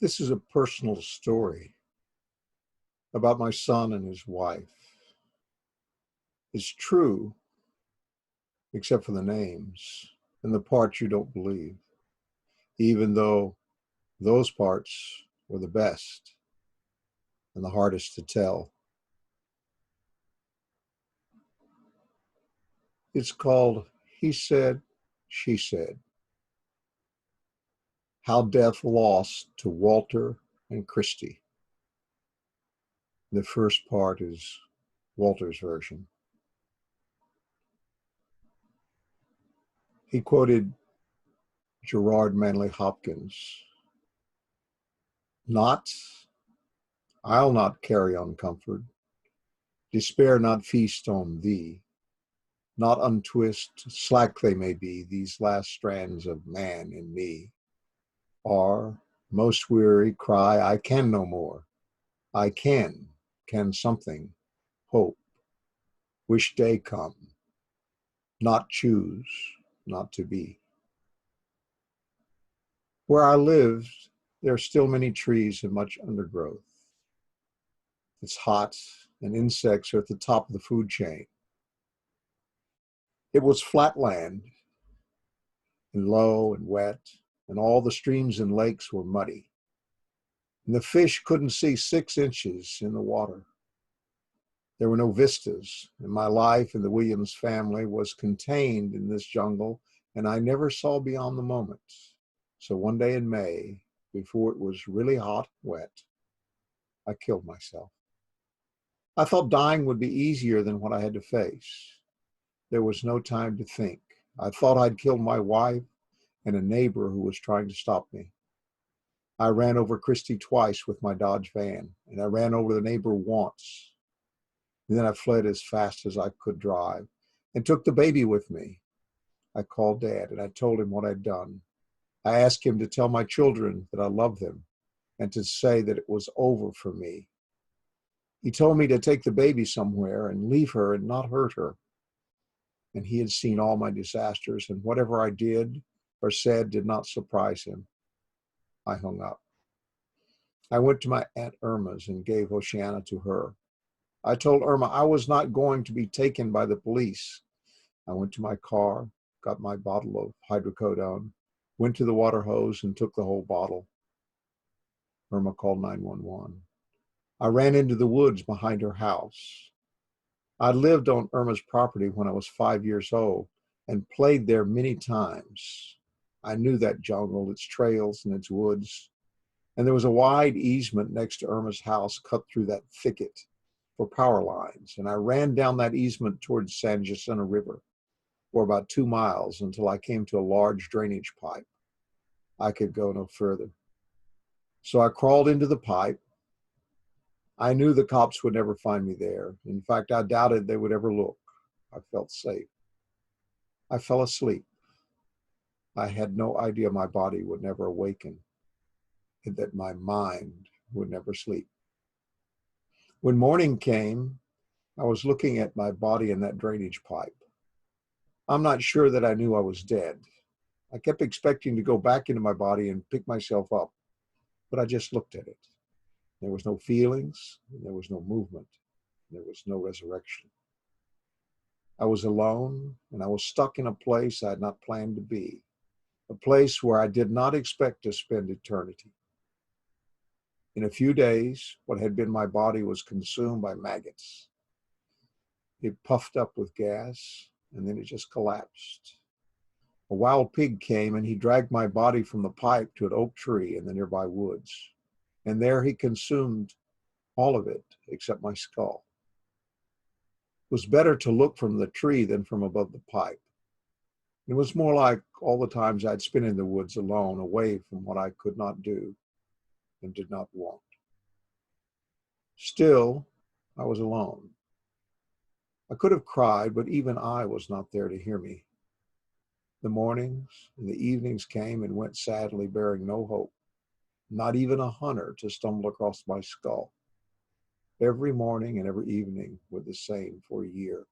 This is a personal story about my son and his wife. It's true, except for the names and the parts you don't believe, even though those parts were the best and the hardest to tell. It's called He Said, She Said: How Death Lost to Walter and Christy. The first part is Walter's version. He quoted Gerard Manley Hopkins: "Not, I'll not carry on comfort, despair not feast on thee, not untwist, slack they may be, these last strands of man in me. Or, most weary, cry, I can no more. I can something, hope, wish day come, not choose, not to be." Where I lived, there are still many trees and much undergrowth. It's hot, and insects are at the top of the food chain. It was flat land, and low and wet, and all the streams and lakes were muddy. And the fish couldn't see 6 inches in the water. There were no vistas, and my life in the Williams family was contained in this jungle, and I never saw beyond the moment. So one day in May, before it was really hot and wet, I killed myself. I thought dying would be easier than what I had to face. There was no time to think. I thought I'd killed my wife and a neighbor who was trying to stop me. I ran over Christy twice with my Dodge van, and I ran over the neighbor once. And then I fled as fast as I could drive and took the baby with me. I called Dad and I told him what I'd done. I asked him to tell my children that I loved them and to say that it was over for me. He told me to take the baby somewhere and leave her and not hurt her. And he had seen all my disasters, and whatever I did or said did not surprise him. I hung up. I went to my Aunt Irma's and gave Oceana to her. I told Irma I was not going to be taken by the police. I went to my car, got my bottle of hydrocodone, went to the water hose and took the whole bottle. Irma called 911. I ran into the woods behind her house. I lived on Irma's property when I was 5 years old and played there many times. I knew that jungle, its trails and its woods. And there was a wide easement next to Irma's house cut through that thicket for power lines. And I ran down that easement towards San Jacinto River for about 2 miles until I came to a large drainage pipe. I could go no further. So I crawled into the pipe. I knew the cops would never find me there. In fact, I doubted they would ever look. I felt safe. I fell asleep. I had no idea my body would never awaken and that my mind would never sleep. When morning came, I was looking at my body in that drainage pipe. I'm not sure that I knew I was dead. I kept expecting to go back into my body and pick myself up, but I just looked at it. There was no feelings, there was no movement, there was no resurrection. I was alone, and I was stuck in a place I had not planned to be, a place where I did not expect to spend eternity. In a few days, what had been my body was consumed by maggots. It puffed up with gas, and then it just collapsed. A wild pig came, and he dragged my body from the pipe to an oak tree in the nearby woods. And there he consumed all of it except my skull. It was better to look from the tree than from above the pipe. It was more like all the times I'd spent in the woods alone, away from what I could not do and did not want. Still, I was alone. I could have cried, but even I was not there to hear me. The mornings and the evenings came and went sadly, bearing no hope, not even a hunter to stumble across my skull. Every morning and every evening were the same for a year.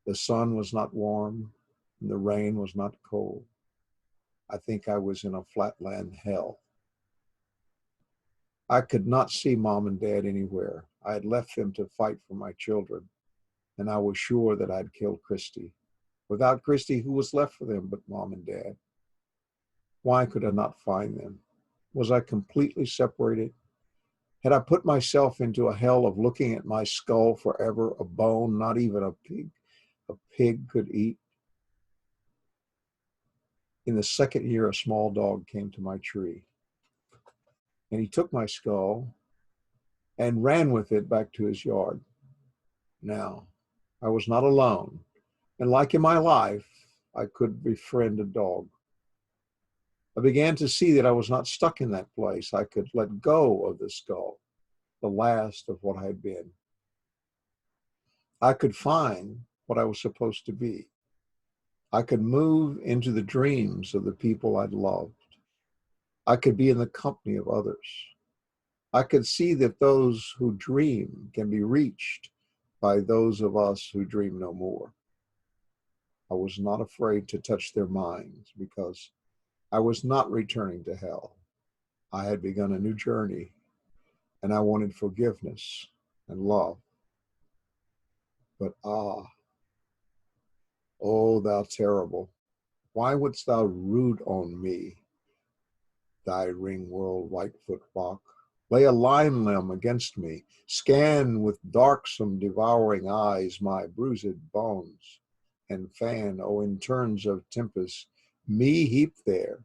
The sun was not warm, and the rain was not cold. I think I was in a flatland hell. I could not see Mom and Dad anywhere. I had left them to fight for my children, and I was sure that I'd killed Christy. Without Christy, who was left for them but Mom and Dad? Why could I not find them? Was I completely separated? Had I put myself into a hell of looking at my skull forever, a bone not even a pig could eat? In the second year, a small dog came to my tree, and he took my skull and ran with it back to his yard. Now, I was not alone, and like in my life, I could befriend a dog. I began to see that I was not stuck in that place. I could let go of the skull, the last of what I had been. I could find what I was supposed to be. I could move into the dreams of the people I'd loved. I could be in the company of others. I could see that those who dream can be reached by those of us who dream no more. I was not afraid to touch their minds because I was not returning to hell. I had begun a new journey, and I wanted forgiveness and love. But oh, thou terrible, why wouldst thou root on me, thy ring-whirled whitefoot rock? Lay a lime limb against me, scan with darksome devouring eyes my bruised bones, and fan, oh, in turns of tempest, me heap there,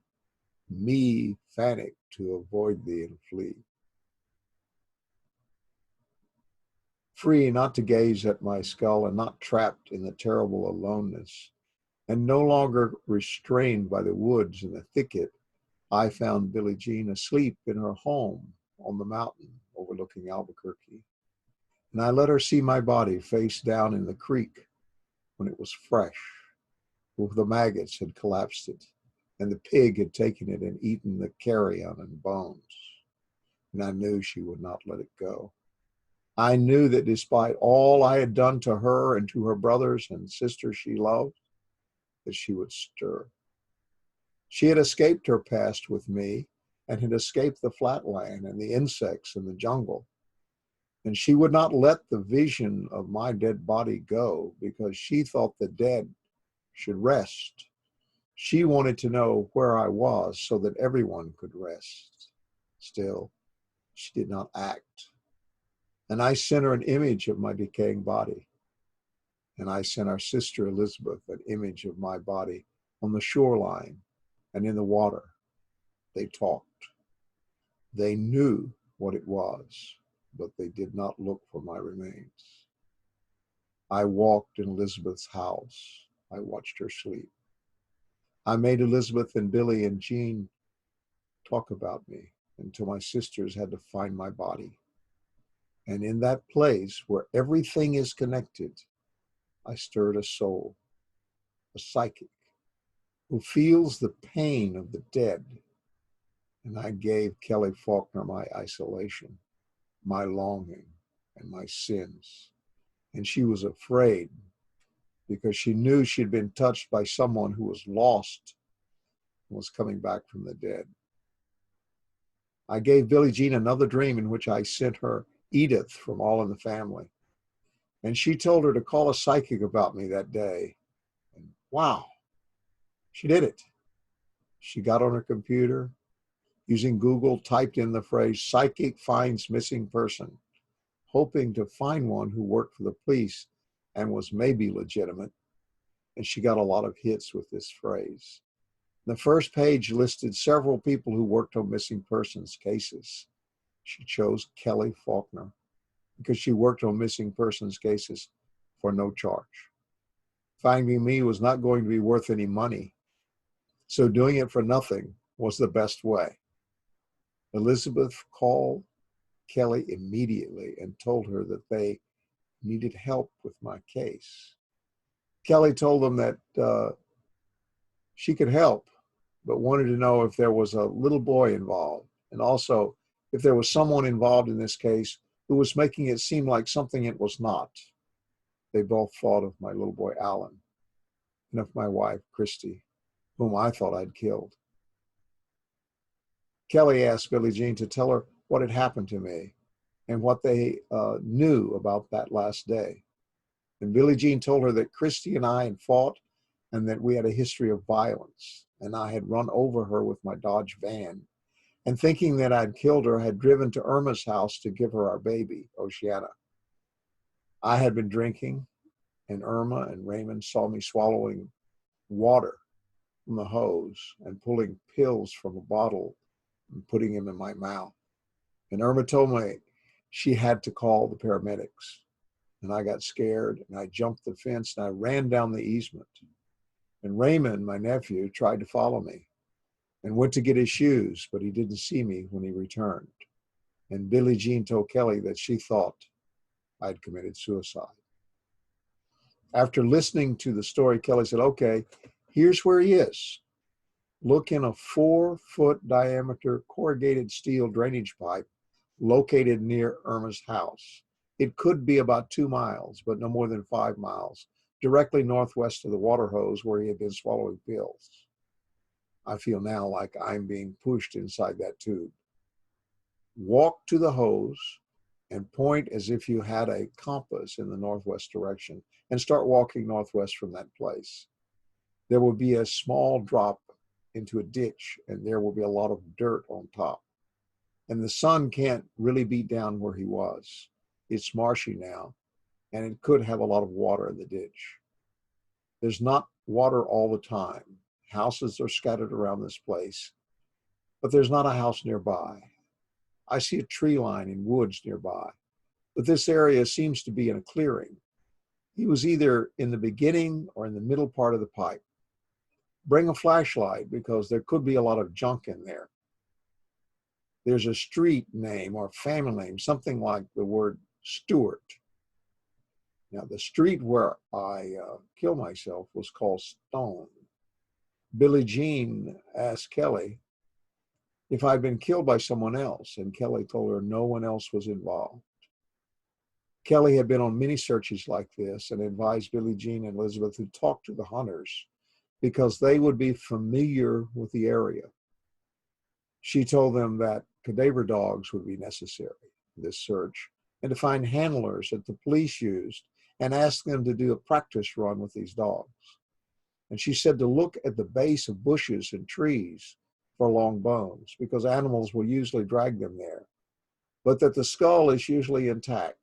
me panic to avoid thee and flee. Free not to gaze at my skull and not trapped in the terrible aloneness, and no longer restrained by the woods and the thicket, I found Billie Jean asleep in her home on the mountain overlooking Albuquerque. And I let her see my body face down in the creek when it was fresh, where the maggots had collapsed it, and the pig had taken it and eaten the carrion and bones. And I knew she would not let it go. I knew that despite all I had done to her and to her brothers and sisters she loved, that she would stir. She had escaped her past with me and had escaped the flatland and the insects and the jungle. And she would not let the vision of my dead body go because she thought the dead should rest. She wanted to know where I was so that everyone could rest. Still, she did not act. And I sent her an image of my decaying body. And I sent our sister Elizabeth an image of my body on the shoreline and in the water. They talked. They knew what it was, but they did not look for my remains. I walked in Elizabeth's house. I watched her sleep. I made Elizabeth and Billie and Jean talk about me until my sisters had to find my body. And in that place where everything is connected, I stirred a soul, a psychic, who feels the pain of the dead. And I gave Kelly Faulkner my isolation, my longing, and my sins. And she was afraid because she knew she'd been touched by someone who was lost and was coming back from the dead. I gave Billie Jean another dream in which I sent her Edith from All in the Family. And she told her to call a psychic about me that day. And wow, she did it. She got on her computer, using Google, typed in the phrase, psychic finds missing person, hoping to find one who worked for the police and was maybe legitimate. And she got a lot of hits with this phrase. The first page listed several people who worked on missing persons cases. She chose Kelly Faulkner because she worked on missing persons cases for no charge. Finding me was not going to be worth any money, so doing it for nothing was the best way. Elizabeth called Kelly immediately and told her that they needed help with my case. Kelly told them that she could help, but wanted to know if there was a little boy involved, and also if there was someone involved in this case who was making it seem like something it was not. They both thought of my little boy, Alan, and of my wife, Christy, whom I thought I'd killed. Kelly asked Billie Jean to tell her what had happened to me and what they knew about that last day. And Billie Jean told her that Christy and I had fought and that we had a history of violence. And I had run over her with my Dodge van. And thinking that I'd killed her, had driven to Irma's house to give her our baby, Oceana. I had been drinking, and Irma and Raymond saw me swallowing water from the hose and pulling pills from a bottle and putting them in my mouth. And Irma told me she had to call the paramedics. And I got scared and I jumped the fence and I ran down the easement. And Raymond, my nephew, tried to follow me and went to get his shoes, but he didn't see me when he returned. And Billie Jean told Kelly that she thought I'd committed suicide. After listening to the story, Kelly said, okay, here's where he is. Look in a 4-foot diameter corrugated steel drainage pipe located near Irma's house. It could be about 2 miles, but no more than 5 miles, directly northwest of the water hose where he had been swallowing pills. I feel now like I'm being pushed inside that tube. Walk to the hose and point as if you had a compass in the northwest direction and start walking northwest from that place. There will be a small drop into a ditch and there will be a lot of dirt on top. And the sun can't really beat down where he was. It's marshy now, and it could have a lot of water in the ditch. There's not water all the time. Houses are scattered around this place, but there's not a house nearby. I see a tree line and woods nearby, but this area seems to be in a clearing. He was either in the beginning or in the middle part of the pipe. Bring a flashlight because there could be a lot of junk in there. There's a street name or family name, something like the word Stewart. Now, the street where I killed myself was called Stone. Billie Jean asked Kelly if I'd been killed by someone else, and Kelly told her no one else was involved. Kelly had been on many searches like this and advised Billie Jean and Elizabeth to talk to the hunters because they would be familiar with the area. She told them that cadaver dogs would be necessary for this search and to find handlers that the police used and ask them to do a practice run with these dogs. And she said to look at the base of bushes and trees for long bones because animals will usually drag them there, but that the skull is usually intact.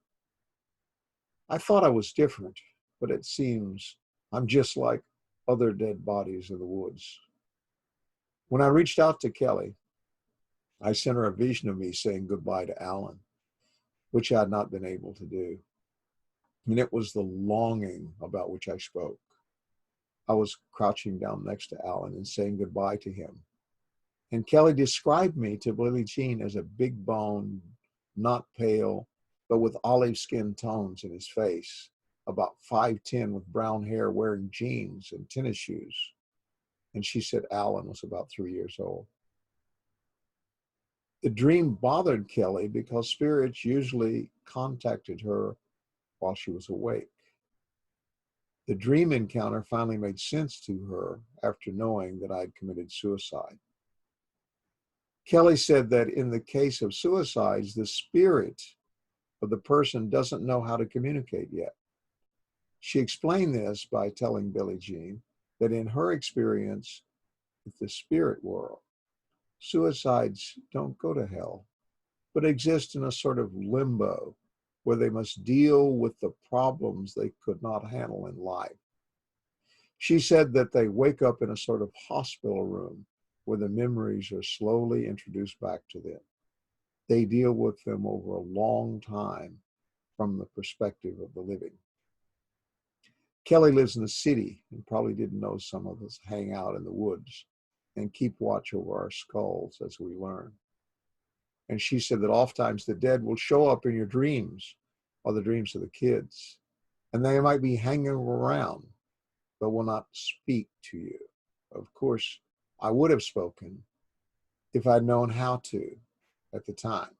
I thought I was different, but it seems I'm just like other dead bodies in the woods. When I reached out to Kelly, I sent her a vision of me saying goodbye to Alan, which I had not been able to do. And it was the longing about which I spoke. I was crouching down next to Alan and saying goodbye to him. And Kelly described me to Billie Jean as a big boned, not pale, but with olive skin tones in his face, about 5'10" with brown hair, wearing jeans and tennis shoes. And she said Alan was about 3 years old. The dream bothered Kelly because spirits usually contacted her while she was awake. The dream encounter finally made sense to her after knowing that I'd committed suicide. Kelly said that in the case of suicides, the spirit of the person doesn't know how to communicate yet. She explained this by telling Billie Jean that in her experience with the spirit world, suicides don't go to hell, but exist in a sort of limbo where they must deal with the problems they could not handle in life. She said that they wake up in a sort of hospital room where the memories are slowly introduced back to them. They deal with them over a long time from the perspective of the living. Kelly lives in the city and probably didn't know some of us hang out in the woods and keep watch over our skulls as we learn. And she said that oftentimes the dead will show up in your dreams or the dreams of the kids, and they might be hanging around, but will not speak to you. Of course, I would have spoken if I'd known how to at the time.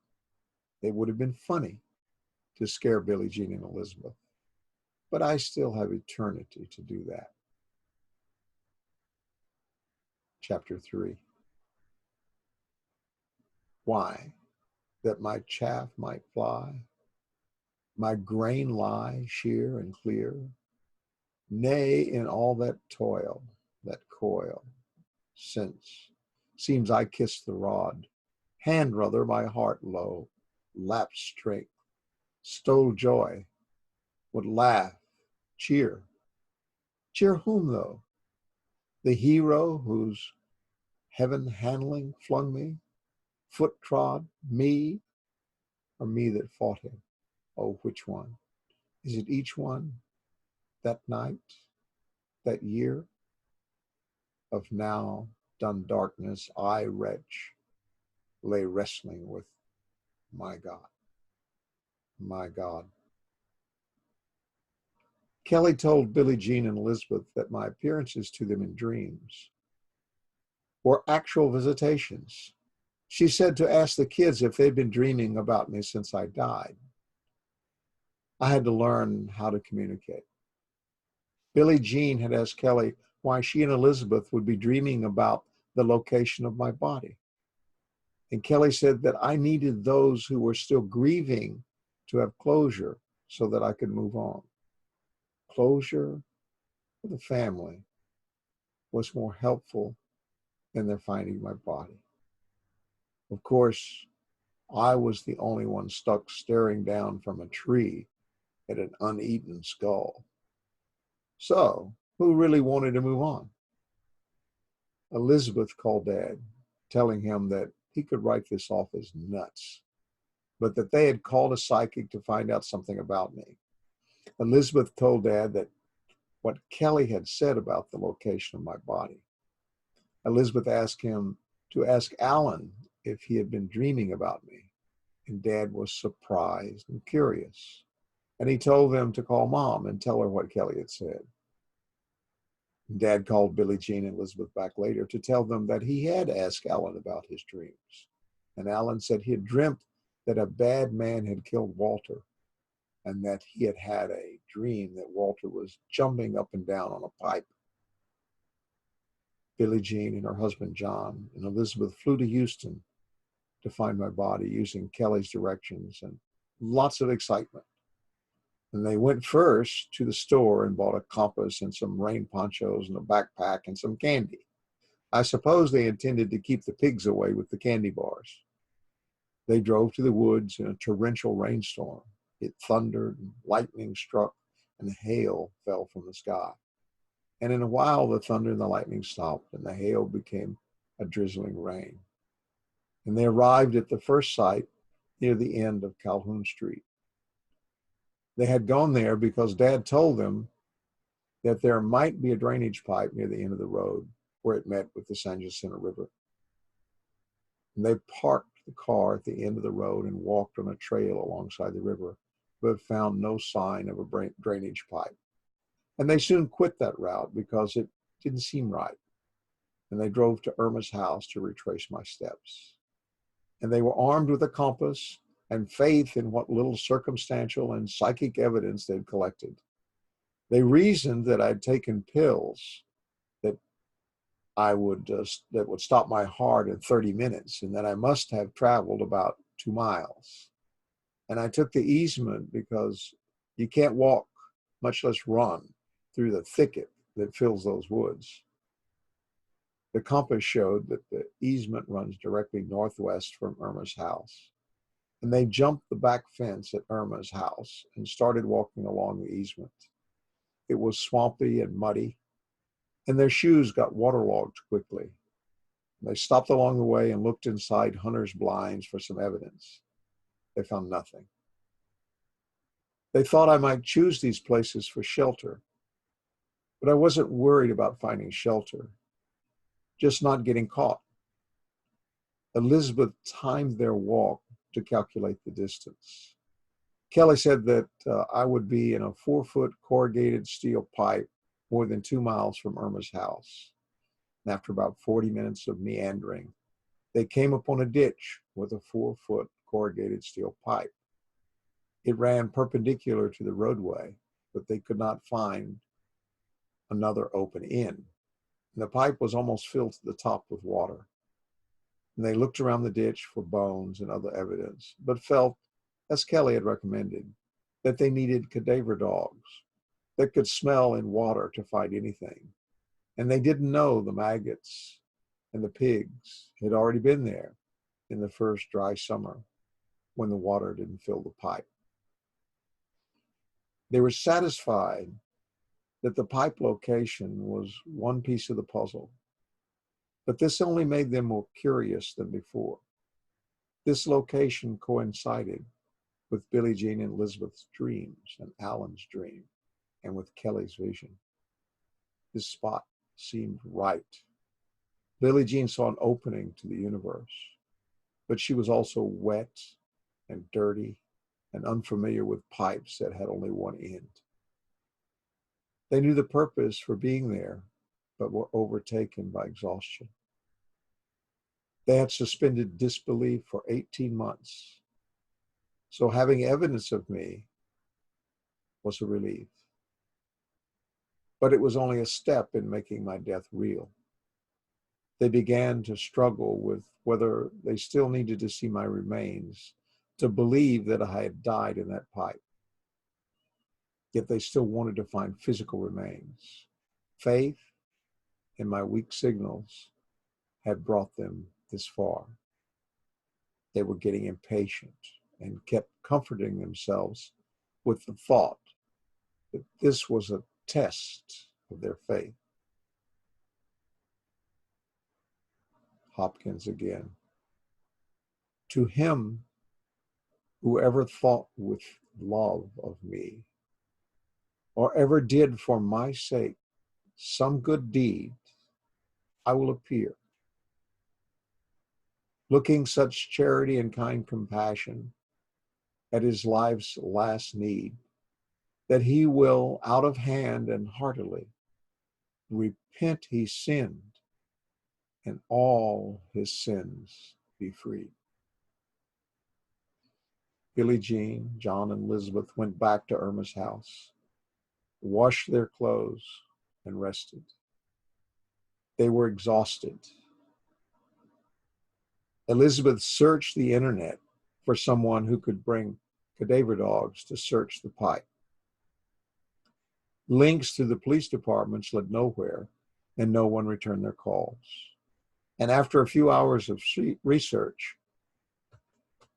It would have been funny to scare Billie Jean and Elizabeth, but I still have eternity to do that. Chapter 3. Why? that my chaff might fly, my grain lie sheer and clear. Nay, in all that toil, that coil, since seems I kissed the rod, hand rather my heart low, lapsed strength, stole joy, would laugh, cheer. Cheer whom though? The hero whose heaven handling flung me, foot trod, me, or me that fought him? Oh, which one? Is it each one? That night, that year of now done darkness, I, wretch, lay wrestling with my God, my God. Kelly told Billie Jean and Elizabeth that my appearances to them in dreams were actual visitations. She said to ask the kids if they'd been dreaming about me since I died. I had to learn how to communicate. Billie Jean had asked Kelly why she and Elizabeth would be dreaming about the location of my body. And Kelly said that I needed those who were still grieving to have closure so that I could move on. Closure for the family was more helpful than their finding my body. Of course, I was the only one stuck staring down from a tree at an uneaten skull. So, who really wanted to move on? Elizabeth called Dad, telling him that he could write this off as nuts, but that they had called a psychic to find out something about me. Elizabeth told Dad that what Kelly had said about the location of my body. Elizabeth asked him to ask Alan if he had been dreaming about me, and Dad was surprised and curious. And he told them to call Mom and tell her what Kelly had said. Dad called Billie Jean and Elizabeth back later to tell them that he had asked Alan about his dreams. And Alan said he had dreamt that a bad man had killed Walter, and that he had had a dream that Walter was jumping up and down on a pipe. Billie Jean and her husband John and Elizabeth flew to Houston to find my body using Kelly's directions, and lots of excitement. And they went first to the store and bought a compass and some rain ponchos and a backpack and some candy. I suppose they intended to keep the pigs away with the candy bars. They drove to the woods in a torrential rainstorm. It thundered and lightning struck and hail fell from the sky. And in a while, the thunder and the lightning stopped and the hail became a drizzling rain. And they arrived at the first site near the end of Calhoun Street. They had gone there because Dad told them that there might be a drainage pipe near the end of the road where it met with the San Jacinto River. And they parked the car at the end of the road and walked on a trail alongside the river, but found no sign of a drainage pipe. And they soon quit that route because it didn't seem right. And they drove to Irma's house to retrace my steps. And they were armed with a compass and faith in what little circumstantial and psychic evidence they'd collected. They reasoned that I'd taken pills that would stop my heart in 30 minutes, and that I must have traveled about 2 miles. And I took the easement because you can't walk, much less run, through the thicket that fills those woods. The compass showed that the easement runs directly northwest from Irma's house. And they jumped the back fence at Irma's house and started walking along the easement. It was swampy and muddy, and their shoes got waterlogged quickly. They stopped along the way and looked inside Hunter's blinds for some evidence. They found nothing. They thought I might choose these places for shelter, but I wasn't worried about finding shelter, just not getting caught. Elizabeth timed their walk to calculate the distance. Kelly said that I would be in a 4-foot corrugated steel pipe more than 2 miles from Irma's house. And after about 40 minutes of meandering, they came upon a ditch with a 4-foot corrugated steel pipe. It ran perpendicular to the roadway, but they could not find another open end. And the pipe was almost filled to the top with water. And they looked around the ditch for bones and other evidence, but felt, as Kelly had recommended, that they needed cadaver dogs that could smell in water to find anything. And they didn't know the maggots and the pigs had already been there in the first dry summer when the water didn't fill the pipe. They were satisfied that the pipe location was one piece of the puzzle, but this only made them more curious than before. This location coincided with Billie Jean and Elizabeth's dreams and Alan's dream and with Kelly's vision. This spot seemed right. Billie Jean saw an opening to the universe, but she was also wet and dirty and unfamiliar with pipes that had only one end. They knew the purpose for being there, but were overtaken by exhaustion. They had suspended disbelief for 18 months. So having evidence of me was a relief. But it was only a step in making my death real. They began to struggle with whether they still needed to see my remains to believe that I had died in that pipe. Yet they still wanted to find physical remains. Faith in my weak signals had brought them this far. They were getting impatient and kept comforting themselves with the thought that this was a test of their faith. Hopkins again. To him, whoever thought with love of me, or ever did for my sake some good deed, I will appear, looking such charity and kind compassion at his life's last need, that he will out of hand and heartily repent he sinned, and all his sins be freed. Billie Jean, John, and Elizabeth went back to Irma's house, washed their clothes, and rested. They were exhausted. Elizabeth searched the internet for someone who could bring cadaver dogs to search the pipe. Links to the police departments led nowhere, and no one returned their calls. And after a few hours of research,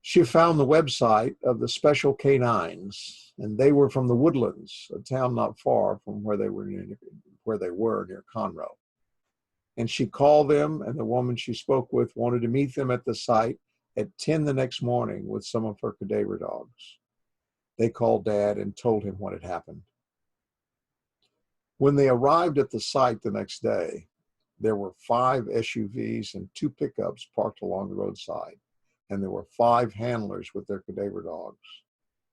she found the website of the Special Canines, and they were from the Woodlands, a town not far from where they were near Conroe. And she called them, and the woman she spoke with wanted to meet them at the site at 10 the next morning with some of her cadaver dogs. They called Dad and told him what had happened. When they arrived at the site the next day, there were 5 SUVs and 2 pickups parked along the roadside, and there were 5 handlers with their cadaver dogs.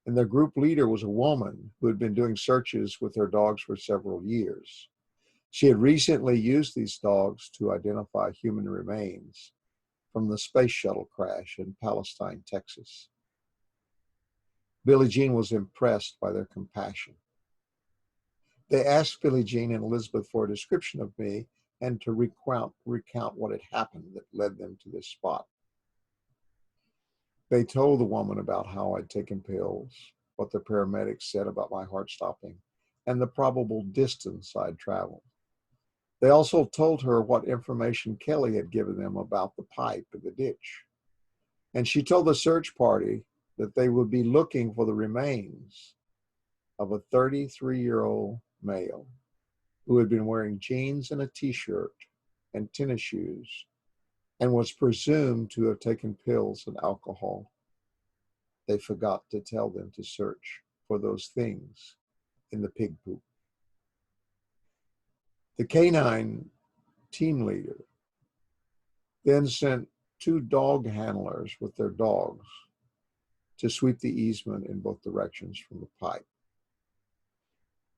And their group leader was a woman who had been doing searches with her dogs for several years. She had recently used these dogs to identify human remains from the space shuttle crash in Palestine, Texas. Billie Jean was impressed by their compassion. They asked Billie Jean and Elizabeth for a description of me and to recount what had happened that led them to this spot. They told the woman about how I'd taken pills, what the paramedics said about my heart stopping, and the probable distance I'd traveled. They also told her what information Kelly had given them about the pipe in the ditch. And she told the search party that they would be looking for the remains of a 33-year-old male who had been wearing jeans and a t-shirt and tennis shoes and was presumed to have taken pills and alcohol. They forgot to tell them to search for those things in the pig poop. The canine team leader then sent 2 dog handlers with their dogs to sweep the easement in both directions from the pipe.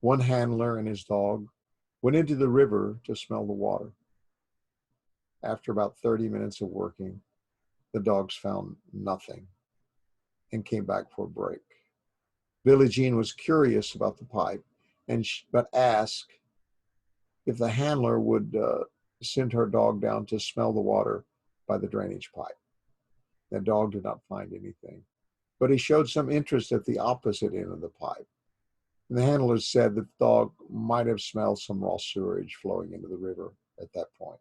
One handler and his dog went into the river to smell the water. After about 30 minutes of working, the dogs found nothing and came back for a break. Billie Jean was curious about the pipe, but asked if the handler would send her dog down to smell the water by the drainage pipe. The dog did not find anything, but he showed some interest at the opposite end of the pipe. And the handlers said that the dog might have smelled some raw sewage flowing into the river at that point.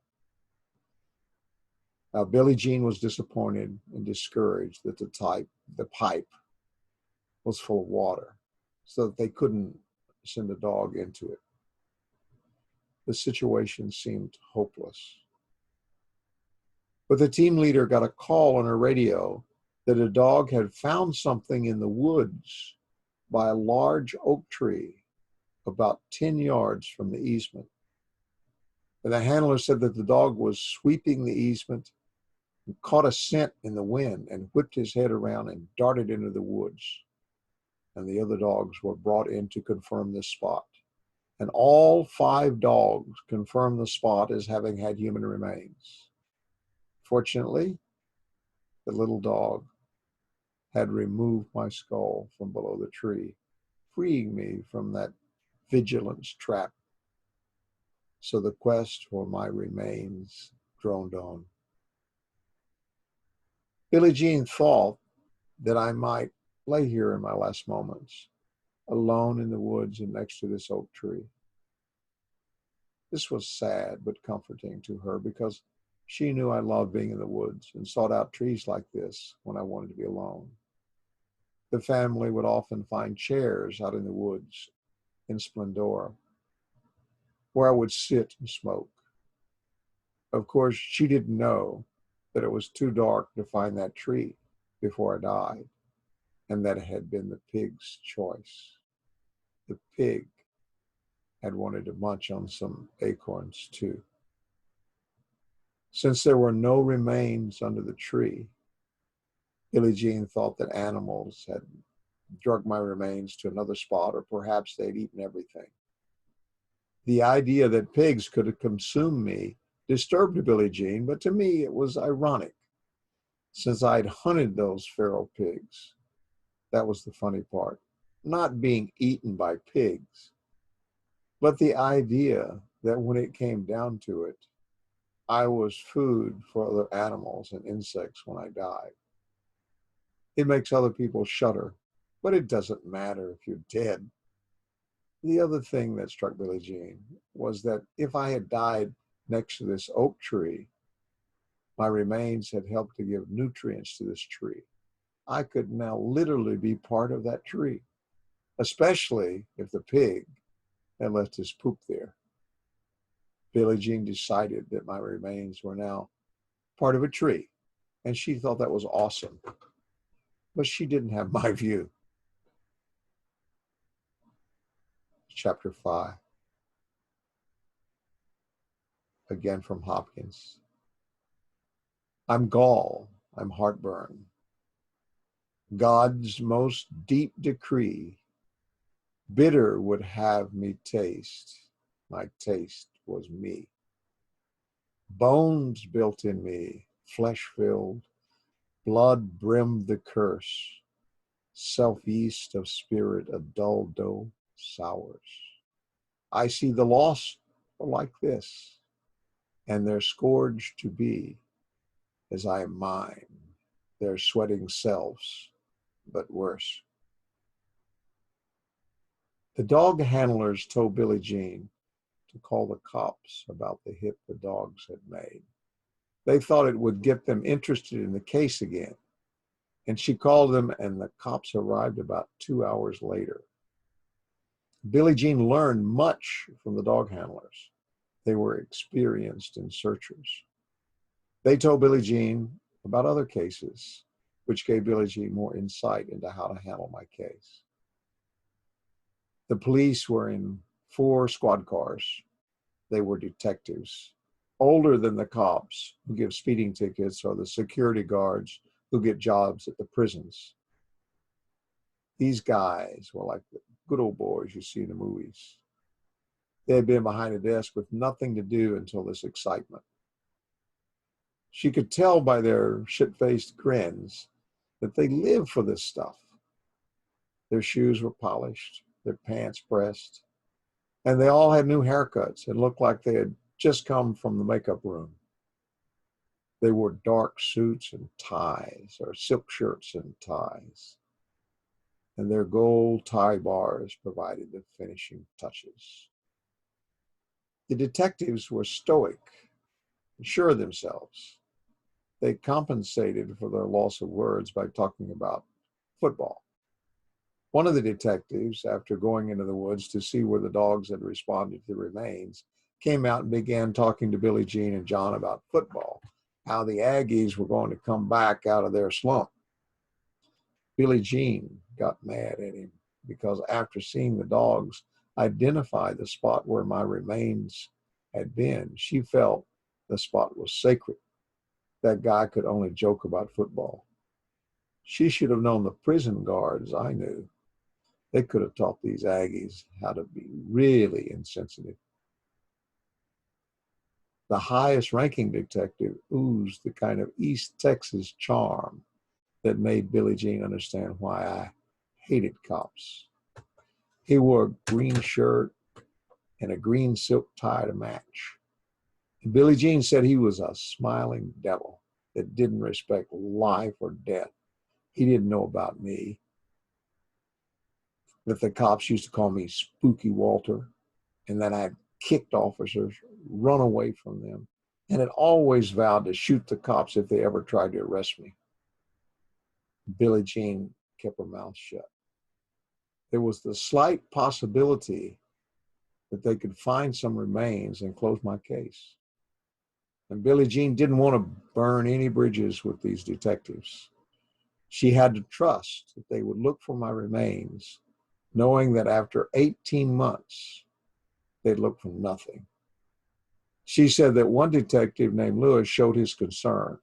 Now, Billie Jean was disappointed and discouraged that the pipe was full of water, so that they couldn't send a dog into it. The situation seemed hopeless. But the team leader got a call on her radio that a dog had found something in the woods by a large oak tree about 10 yards from the easement. And the handler said that the dog was sweeping the easement and caught a scent in the wind and whipped his head around and darted into the woods. And the other dogs were brought in to confirm this spot. And all 5 dogs confirmed the spot as having had human remains. Fortunately, the little dog had removed my skull from below the tree, freeing me from that vigilance trap. So the quest for my remains droned on. Billie Jean thought that I might lay here in my last moments, alone in the woods and next to this oak tree. This was sad but comforting to her because she knew I loved being in the woods and sought out trees like this when I wanted to be alone. The family would often find chairs out in the woods in Splendora where I would sit and smoke. Of course, she didn't know that it was too dark to find that tree before I died, and that it had been the pig's choice. The pig had wanted to munch on some acorns too. Since there were no remains under the tree, Billie Jean thought that animals had dragged my remains to another spot, or perhaps they'd eaten everything. The idea that pigs could have consumed me disturbed Billie Jean, but to me it was ironic, since I'd hunted those feral pigs. That was the funny part, not being eaten by pigs, but the idea that when it came down to it, I was food for other animals and insects when I died. It makes other people shudder, but it doesn't matter if you're dead. The other thing that struck Billie Jean was that if I had died next to this oak tree, my remains had helped to give nutrients to this tree. I could now literally be part of that tree, especially if the pig had left his poop there. Billie Jean decided that my remains were now part of a tree, and she thought that was awesome. But she didn't have my view. Chapter 5. Again from Hopkins. I'm gall, I'm heartburn. God's most deep decree. Bitter would have me taste. My taste was me. Bones built in me, flesh filled, blood brimmed the curse. Self-yeast of spirit, a dull dough sours. I see the lost like this, and their scourge to be, as I am mine, their sweating selves, but worse. The dog handlers told Billie Jean to call the cops about the hit the dogs had made. They thought it would get them interested in the case again. And she called them, and the cops arrived about 2 hours later. Billie Jean learned much from the dog handlers. They were experienced in searchers. They told Billie Jean about other cases, which gave Billie Jean more insight into how to handle my case. The police were in 4 squad cars. They were detectives, older than the cops who give speeding tickets or the security guards who get jobs at the prisons. These guys were like the good old boys you see in the movies. They had been behind a desk with nothing to do until this excitement. She could tell by their shit-faced grins that they lived for this stuff. Their shoes were polished, their pants pressed, and they all had new haircuts and looked like they had just come from the makeup room. They wore dark suits and ties, or silk shirts and ties, and their gold tie bars provided the finishing touches. The detectives were stoic and sure of themselves. They compensated for their loss of words by talking about football. One of the detectives, after going into the woods to see where the dogs had responded to the remains, came out and began talking to Billie Jean and John about football, how the Aggies were going to come back out of their slump. Billie Jean got mad at him because after seeing the dogs identify the spot where my remains had been, she felt the spot was sacred. That guy could only joke about football. She should have known the prison guards I knew. They could have taught these Aggies how to be really insensitive. The highest ranking detective oozed the kind of East Texas charm that made Billie Jean understand why I hated cops. He wore a green shirt and a green silk tie to match. And Billie Jean said he was a smiling devil that didn't respect life or death. He didn't know about me. That the cops used to call me Spooky Walter, and that I had kicked officers, run away from them, and had always vowed to shoot the cops if they ever tried to arrest me. Billie Jean kept her mouth shut. There was the slight possibility that they could find some remains and close my case. And Billie Jean didn't want to burn any bridges with these detectives. She had to trust that they would look for my remains, knowing that after 18 months, they'd look for nothing. She said that one detective named Lewis showed his concern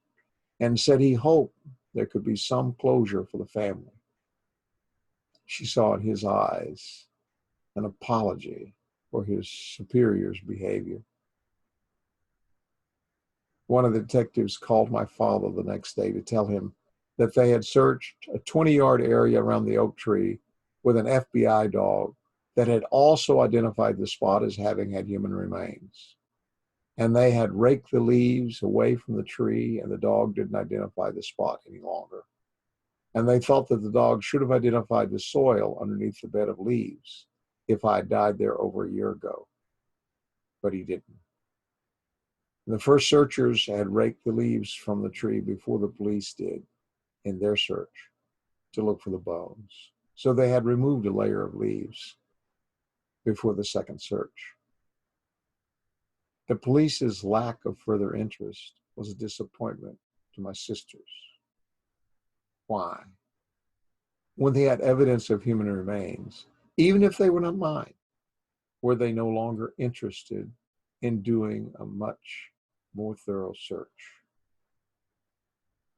and said he hoped there could be some closure for the family. She saw in his eyes an apology for his superior's behavior. One of the detectives called my father the next day to tell him that they had searched a 20-yard area around the oak tree with an FBI dog that had also identified the spot as having had human remains. And they had raked the leaves away from the tree, and the dog didn't identify the spot any longer. And they thought that the dog should have identified the soil underneath the bed of leaves if I had died there over a year ago. But he didn't. The first searchers had raked the leaves from the tree before the police did in their search to look for the bones. So they had removed a layer of leaves before the second search. The police's lack of further interest was a disappointment to my sisters. Why? When they had evidence of human remains, even if they were not mine, were they no longer interested in doing a much more thorough search?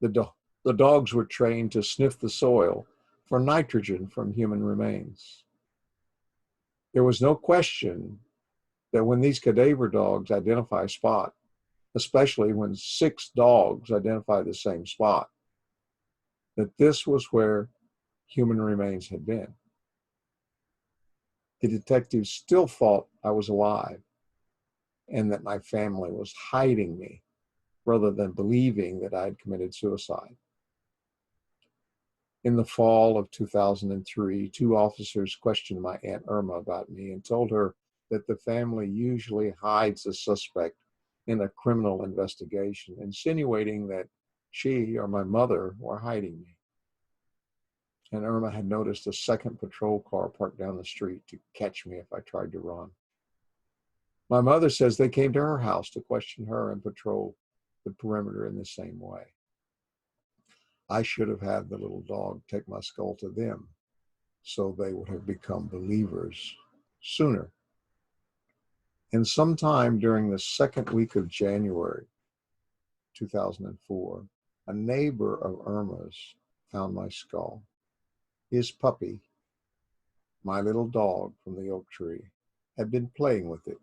The dogs were trained to sniff the soil for nitrogen from human remains. There was no question that when these cadaver dogs identify a spot, especially when 6 dogs identify the same spot, that this was where human remains had been. The detectives still thought I was alive and that my family was hiding me rather than believing that I had committed suicide. In the fall of 2003, 2 officers questioned my Aunt Irma about me and told her that the family usually hides a suspect in a criminal investigation, insinuating that she or my mother were hiding me. And Irma had noticed a second patrol car parked down the street to catch me if I tried to run. My mother says they came to her house to question her and patrol the perimeter in the same way. I should have had the little dog take my skull to them so they would have become believers sooner. And sometime during the second week of January 2004, a neighbor of Irma's found my skull. His puppy, my little dog from the oak tree, had been playing with it.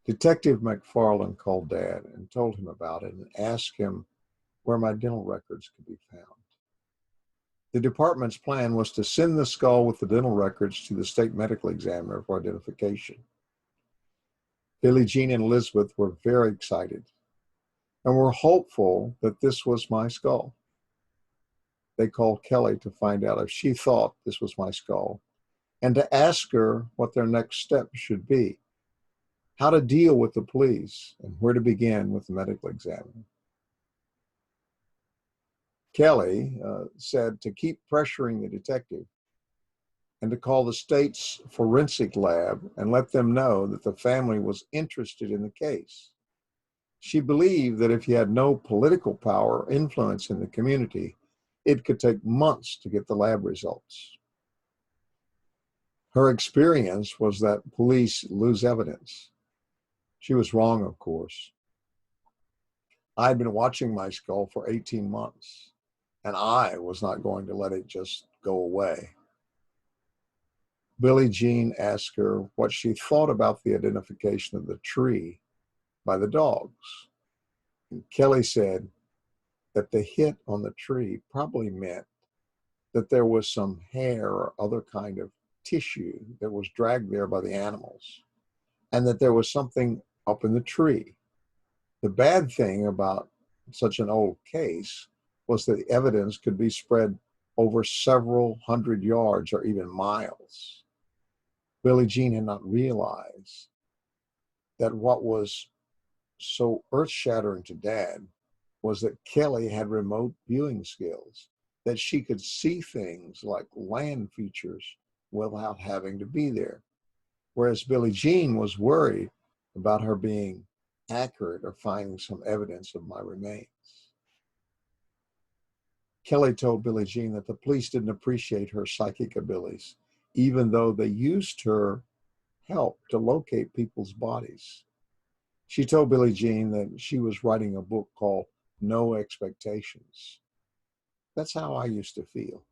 Detective McFarland called Dad and told him about it and asked him where my dental records could be found. The department's plan was to send the skull with the dental records to the state medical examiner for identification. Billie Jean and Elizabeth were very excited. and were hopeful that this was my skull. They called Kelly to find out if she thought this was my skull and to ask her what their next step should be, how to deal with the police, and where to begin with the medical examiner. Kelly said to keep pressuring the detective and to call the state's forensic lab and let them know that the family was interested in the case. She believed that if he had no political power or influence in the community, it could take months to get the lab results. Her experience was that police lose evidence. She was wrong, of course. I had been watching my skull for 18 months, and I was not going to let it just go away. Billie Jean asked her what she thought about the identification of the tree by the dogs. And Kelly said that the hit on the tree probably meant that there was some hair or other kind of tissue that was dragged there by the animals, and that there was something up in the tree. The bad thing about such an old case was that the evidence could be spread over several hundred yards or even miles. Billie Jean had not realized that what was so earth-shattering to Dad was that Kelly had remote viewing skills, that she could see things like land features without having to be there. Whereas Billie Jean was worried about her being accurate or finding some evidence of my remains. Kelly told Billie Jean that the police didn't appreciate her psychic abilities, even though they used her help to locate people's bodies. She told Billie Jean that she was writing a book called No Expectations. That's how I used to feel.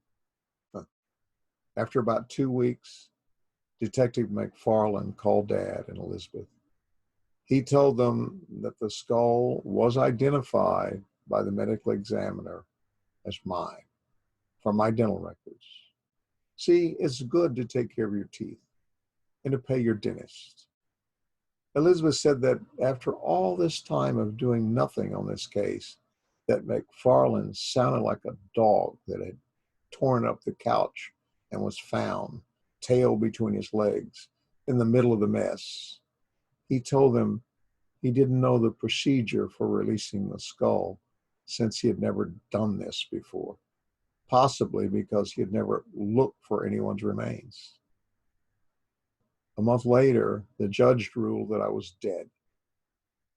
After about 2 weeks, Detective McFarland called Dad and Elizabeth. He told them that the skull was identified by the medical examiner as mine from my dental records. See, it's good to take care of your teeth and to pay your dentist. Elizabeth said that after all this time of doing nothing on this case, that McFarland sounded like a dog that had torn up the couch and was found, tail between his legs, in the middle of the mess. He told them he didn't know the procedure for releasing the skull since he had never done this before, possibly because he had never looked for anyone's remains. A month later, the judge ruled that I was dead,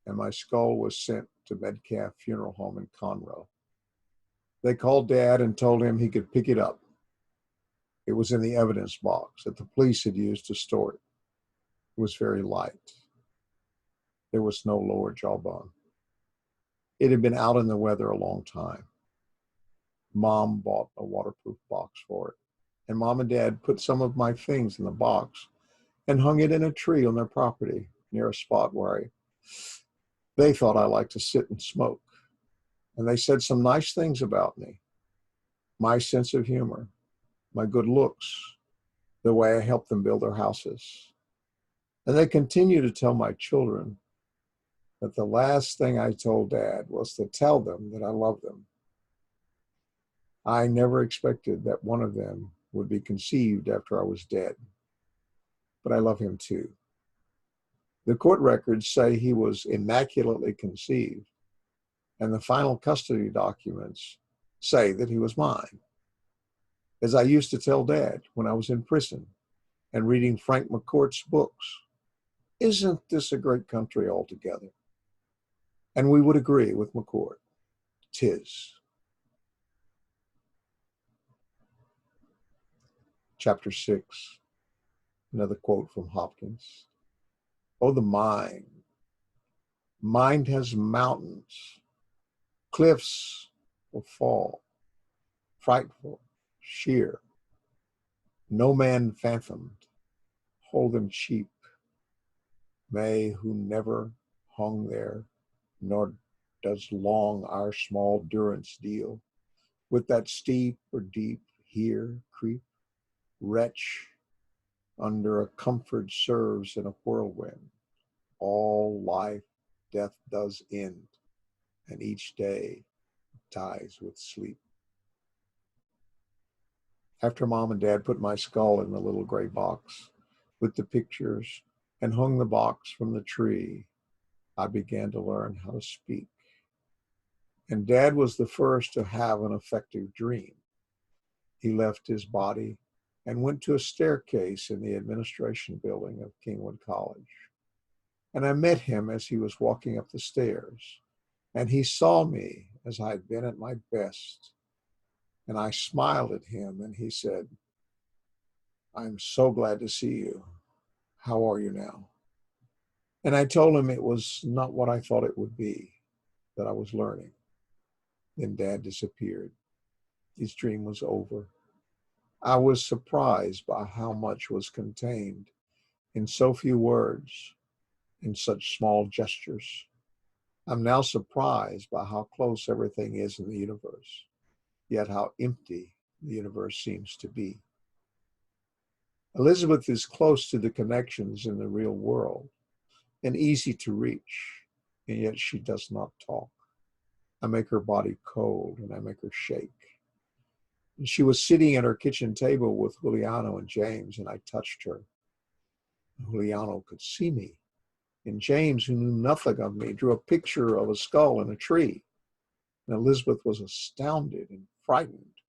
and my skull was sent to Metcalf Funeral Home in Conroe. They called Dad and told him he could pick it up. It was in the evidence box that the police had used to store it. It was very light. There was no lower jawbone. It had been out in the weather a long time. Mom bought a waterproof box for it, and Mom and Dad put some of my things in the box and hung it in a tree on their property near a spot where they thought I liked to sit and smoke. And they said some nice things about me, my sense of humor, my good looks, the way I helped them build their houses. And they continue to tell my children that the last thing I told Dad was to tell them that I love them. I never expected that one of them would be conceived after I was dead, but I love him too. The court records say he was immaculately conceived, and the final custody documents say that he was mine. As I used to tell Dad when I was in prison and reading Frank McCourt's books, isn't this a great country altogether? And we would agree with McCourt. 'Tis. Chapter 6, another quote from Hopkins. Oh, the mind. Mind has mountains. Cliffs will fall. Frightful, sheer. No man fathomed. Hold them cheap. May who never hung there, nor does long our small durance deal with that steep or deep here creep. Wretch, under a comfort serves in a whirlwind. All life death does end, and each day dies with sleep. After Mom and Dad put my skull in the little gray box with the pictures and hung the box from the tree, I began to learn how to speak. And Dad was the first to have an effective dream. He left his body and went to a staircase in the administration building of Kingwood College. And I met him as he was walking up the stairs. And he saw me as I had been at my best. And I smiled at him and he said, "I'm so glad to see you. How are you now?" And I told him it was not what I thought it would be, that I was learning. Then Dad disappeared. His dream was over. I was surprised by how much was contained in so few words, in such small gestures. I'm now surprised by how close everything is in the universe, yet how empty the universe seems to be. Elizabeth is close to the connections in the real world and easy to reach, and yet she does not talk. I make her body cold and I make her shake. And she was sitting at her kitchen table with Juliano and James, and I touched her. Juliano could see me, and James, who knew nothing of me, drew a picture of a skull in a tree. And Elizabeth was astounded and frightened,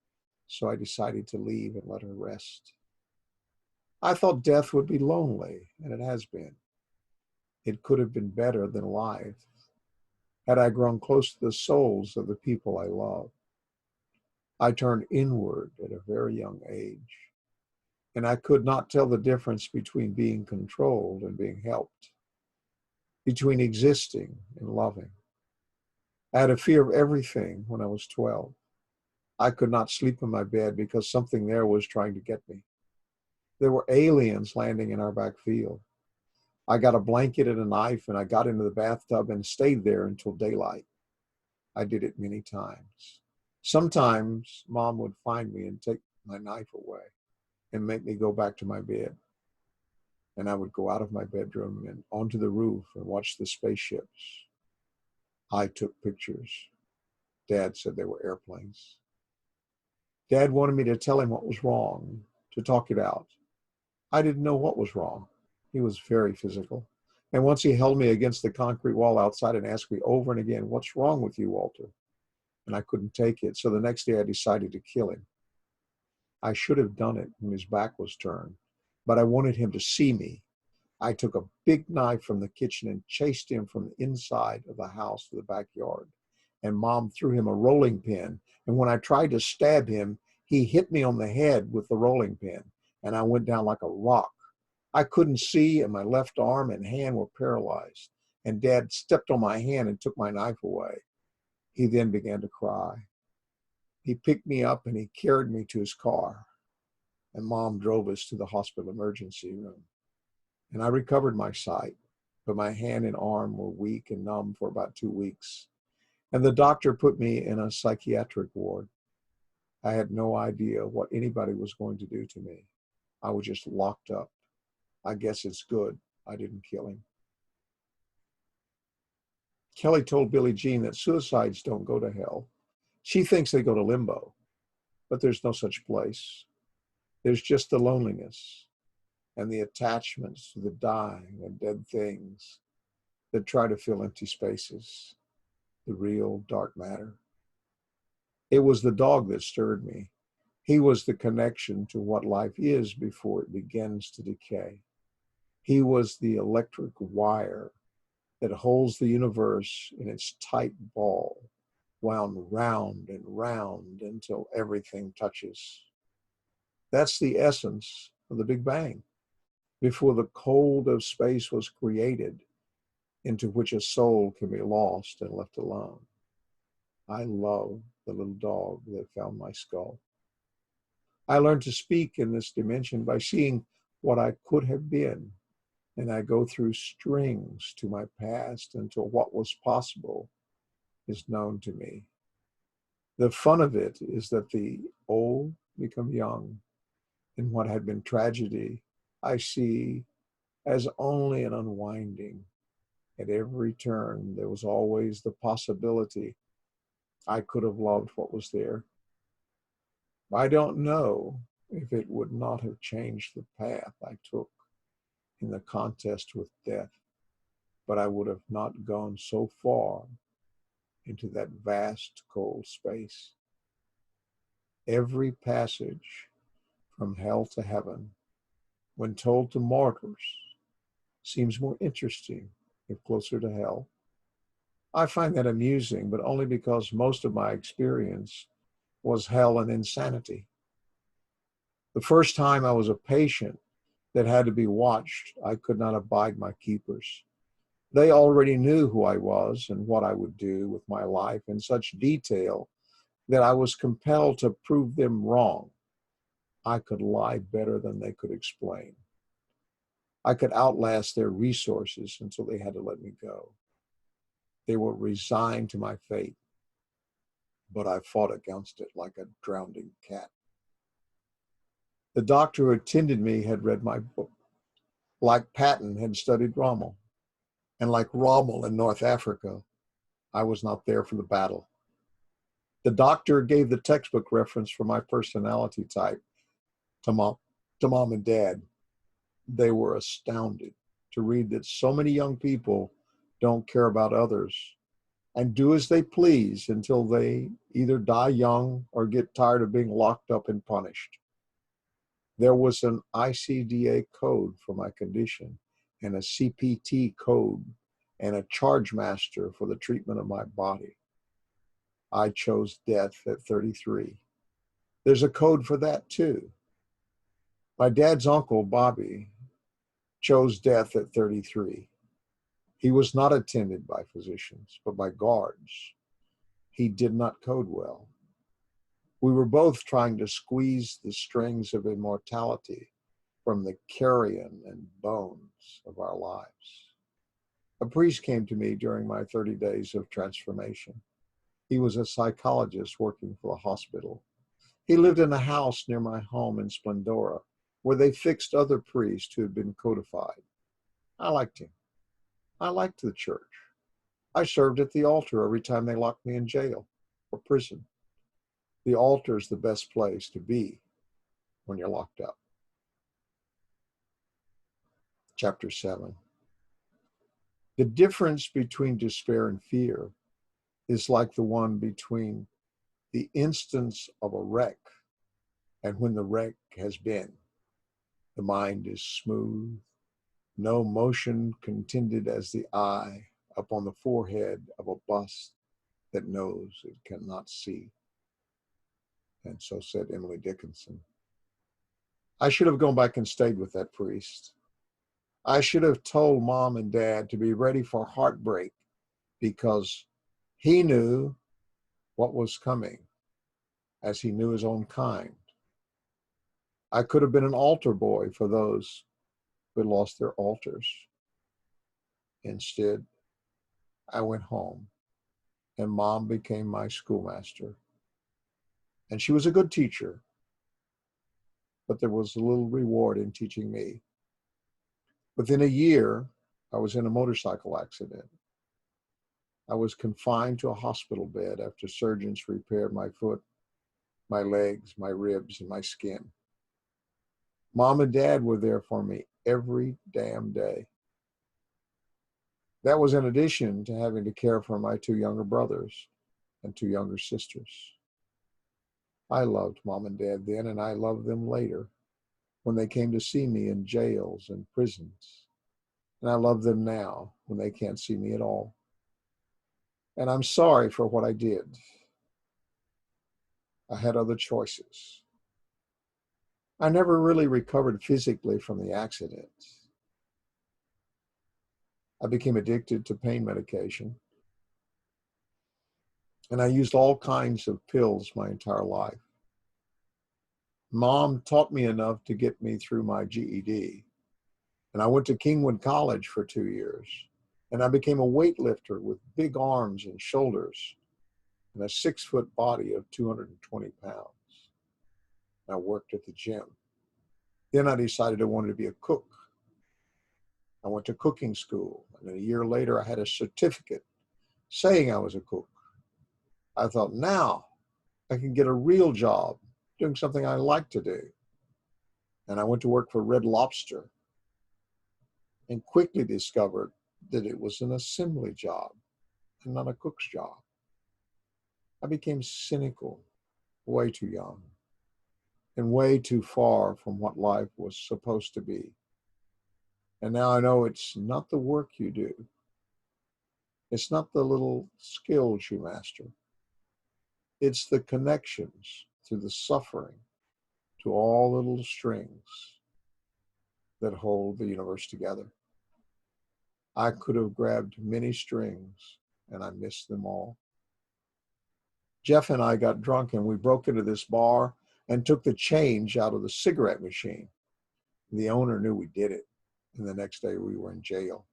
so I decided to leave and let her rest. I thought death would be lonely, and it has been. It could have been better than life had I grown close to the souls of the people I love. I turned inward at a very young age, and I could not tell the difference between being controlled and being helped, between existing and loving. I had a fear of everything when I was 12. I could not sleep in my bed because something there was trying to get me. There were aliens landing in our back field. I got a blanket and a knife, and I got into the bathtub and stayed there until daylight. I did it many times. Sometimes Mom would find me and take my knife away and make me go back to my bed. And I would go out of my bedroom and onto the roof and watch the spaceships. I took pictures. Dad said they were airplanes. Dad wanted me to tell him what was wrong, to talk it out. I didn't know what was wrong. He was very physical. And once he held me against the concrete wall outside and asked me over and again, "What's wrong with you, Walter?" And I couldn't take it. So the next day I decided to kill him. I should have done it when his back was turned, but I wanted him to see me. I took a big knife from the kitchen and chased him from the inside of the house to the backyard. And Mom threw him a rolling pin. And when I tried to stab him, he hit me on the head with the rolling pin, and I went down like a rock. I couldn't see, and my left arm and hand were paralyzed. And Dad stepped on my hand and took my knife away. He then began to cry. He picked me up and he carried me to his car. And Mom drove us to the hospital emergency room. And I recovered my sight, but my hand and arm were weak and numb for about 2 weeks. And the doctor put me in a psychiatric ward. I had no idea what anybody was going to do to me. I was just locked up. I guess it's good I didn't kill him. Kelly told Billie Jean that suicides don't go to hell. She thinks they go to limbo, but there's no such place. There's just the loneliness and the attachments to the dying and dead things that try to fill empty spaces, the real dark matter. It was the dog that stirred me. He was the connection to what life is before it begins to decay. He was the electric wire that holds the universe in its tight ball, wound round and round until everything touches. That's the essence of the Big Bang, before the cold of space was created, into which a soul can be lost and left alone. I love the little dog that found my skull. I learned to speak in this dimension by seeing what I could have been, and I go through strings to my past until what was possible is known to me. The fun of it is that the old become young, and what had been tragedy I see as only an unwinding, At every turn, there was always the possibility I could have loved what was there. I don't know if it would not have changed the path I took in the contest with death, but I would have not gone so far into that vast cold space. Every passage from hell to heaven, when told to mortals, seems more interesting if closer to hell. I find that amusing, but only because most of my experience was hell and insanity. The first time I was a patient that had to be watched, I could not abide my keepers. They already knew who I was and what I would do with my life in such detail that I was compelled to prove them wrong. I could lie better than they could explain. I could outlast their resources until they had to let me go. They were resigned to my fate, but I fought against it like a drowning cat. The doctor who attended me had read my book, like Patton had studied Rommel, and like Rommel in North Africa, I was not there for the battle. The doctor gave the textbook reference for my personality type to mom and dad. They were astounded to read that so many young people don't care about others and do as they please until they either die young or get tired of being locked up and punished. There was an ICDA code for my condition and a CPT code and a charge master for the treatment of my body. I chose death at 33. There's a code for that too. My dad's uncle, Bobby, chose death at 33. He was not attended by physicians, but by guards. He did not code well. We were both trying to squeeze the strings of immortality from the carrion and bones of our lives. A priest came to me during my 30 days of transformation. He was a psychologist working for a hospital. He lived in a house near my home in Splendora, where they fixed other priests who had been codified. I liked him. I liked the church. I served at the altar every time they locked me in jail or prison. The altar is the best place to be when you're locked up. Chapter 7. The difference between despair and fear is like the one between the instance of a wreck and when the wreck has been. The mind is smooth, no motion contended as the eye upon the forehead of a bust that knows it cannot see. And so said Emily Dickinson. I should have gone back and stayed with that priest. I should have told mom and dad to be ready for heartbreak because he knew what was coming as he knew his own kind. I could have been an altar boy for those who had lost their altars. Instead, I went home and mom became my schoolmaster. And she was a good teacher, but there was a little reward in teaching me. Within a year, I was in a motorcycle accident. I was confined to a hospital bed after surgeons repaired my foot, my legs, my ribs, and my skin. Mom and dad were there for me every damn day. That was in addition to having to care for my two younger brothers and two younger sisters. I loved mom and dad then, and I loved them later when they came to see me in jails and prisons. And I love them now when they can't see me at all. And I'm sorry for what I did. I had other choices. I never really recovered physically from the accident. I became addicted to pain medication. And I used all kinds of pills my entire life. Mom taught me enough to get me through my GED. And I went to Kingwood College for 2 years. And I became a weightlifter with big arms and shoulders and a 6-foot body of 220 pounds. I worked at the gym. Then I decided I wanted to be a cook. I went to cooking school, and a year later I had a certificate saying I was a cook. I thought, now I can get a real job doing something I like to do. And I went to work for Red Lobster and quickly discovered that it was an assembly job and not a cook's job. I became cynical way too young and way too far from what life was supposed to be. And now I know it's not the work you do. It's not the little skills you master. It's the connections through the suffering to all the little strings that hold the universe together. I could have grabbed many strings and I missed them all. Jeff and I got drunk and we broke into this bar and took the change out of the cigarette machine. The owner knew we did it. And the next day we were in jail.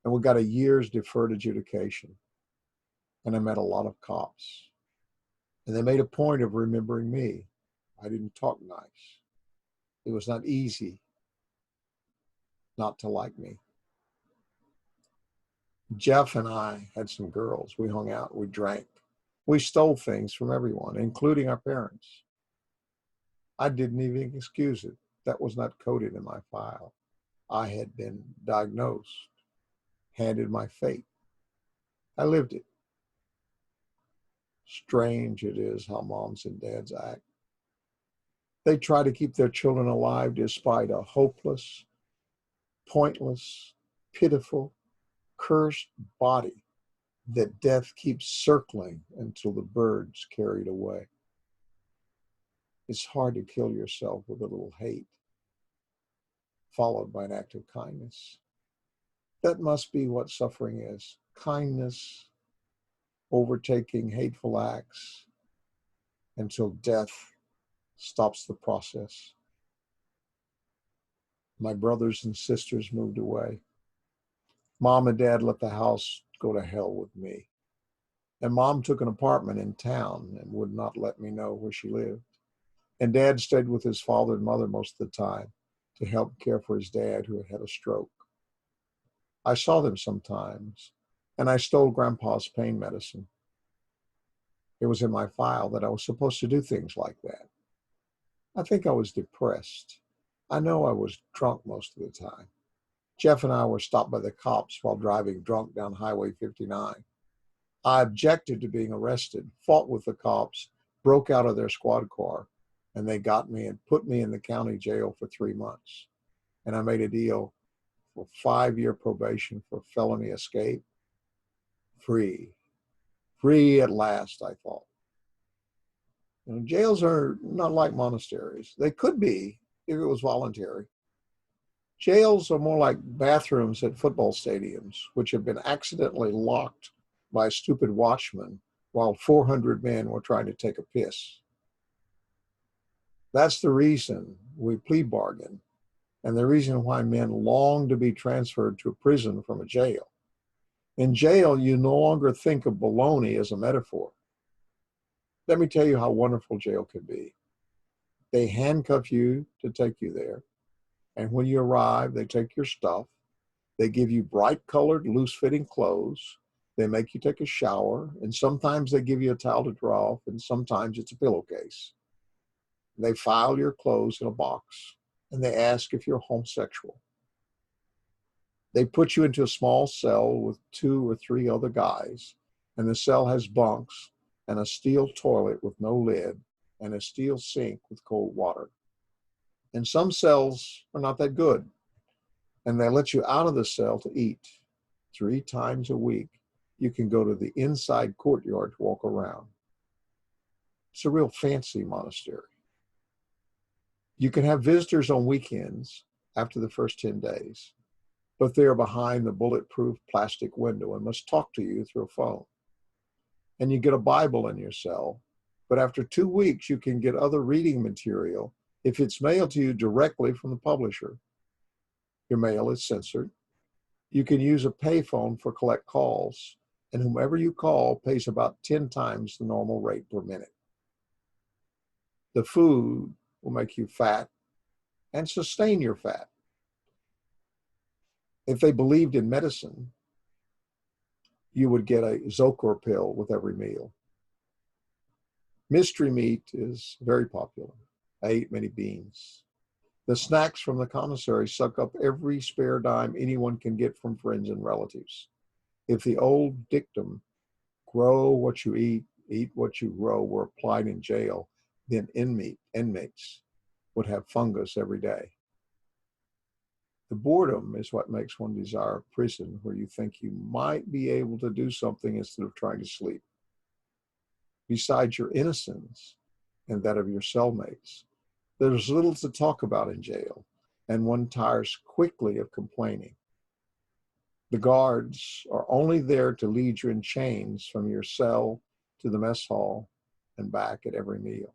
And we got a year's deferred adjudication. And I met a lot of cops. And they made a point of remembering me. I didn't talk nice. It was not easy not to like me. Jeff and I had some girls. We hung out, we drank. We stole things from everyone, including our parents. I didn't even excuse it. That was not coded in my file. I had been diagnosed, handed my fate. I lived it. Strange it is how moms and dads act. They try to keep their children alive despite a hopeless, pointless, pitiful, cursed body that death keeps circling until the birds carry it away. It's hard to kill yourself with a little hate, followed by an act of kindness. That must be what suffering is. Kindness overtaking hateful acts until death stops the process. My brothers and sisters moved away. Mom and Dad let the house go to hell with me. And Mom took an apartment in town and would not let me know where she lived. And Dad stayed with his father and mother most of the time to help care for his dad who had had a stroke. I saw them sometimes, and I stole Grandpa's pain medicine. It was in my file that I was supposed to do things like that. I think I was depressed. I know I was drunk most of the time. Jeff and I were stopped by the cops while driving drunk down Highway 59. I objected to being arrested, fought with the cops, broke out of their squad car, and they got me and put me in the county jail for 3 months. And I made a deal for 5-year probation for felony escape. Free. Free at last, I thought. You know, jails are not like monasteries. They could be if it was voluntary. Jails are more like bathrooms at football stadiums, which have been accidentally locked by a stupid watchman while 400 men were trying to take a piss. That's the reason we plea bargain, and the reason why men long to be transferred to a prison from a jail. In jail, you no longer think of baloney as a metaphor. Let me tell you how wonderful jail can be. They handcuff you to take you there, and when you arrive, they take your stuff. They give you bright-colored, loose-fitting clothes. They make you take a shower, and sometimes they give you a towel to dry off, and sometimes it's a pillowcase. They file your clothes in a box, and they ask if you're homosexual. They put you into a small cell with 2 or 3 other guys, and the cell has bunks and a steel toilet with no lid and a steel sink with cold water. And some cells are not that good, and they let you out of the cell to eat. 3 times a week, you can go to the inside courtyard to walk around. It's a real fancy monastery. You can have visitors on weekends after the first 10 days, but they are behind the bulletproof plastic window and must talk to you through a phone. And you get a Bible in your cell, but after 2 weeks, you can get other reading material if it's mailed to you directly from the publisher. Your mail is censored. You can use a payphone for collect calls, and whomever you call pays about 10 times the normal rate per minute. The food will make you fat and sustain your fat. If they believed in medicine, you would get a Zocor pill with every meal. Mystery meat is very popular. I ate many beans. The snacks from the commissary suck up every spare dime anyone can get from friends and relatives. If the old dictum, grow what you eat what you grow, were applied in jail, then inmates would have fungus every day. The boredom is what makes one desire a prison where you think you might be able to do something instead of trying to sleep. Besides your innocence and that of your cellmates, there's little to talk about in jail, and one tires quickly of complaining. The guards are only there to lead you in chains from your cell to the mess hall and back at every meal.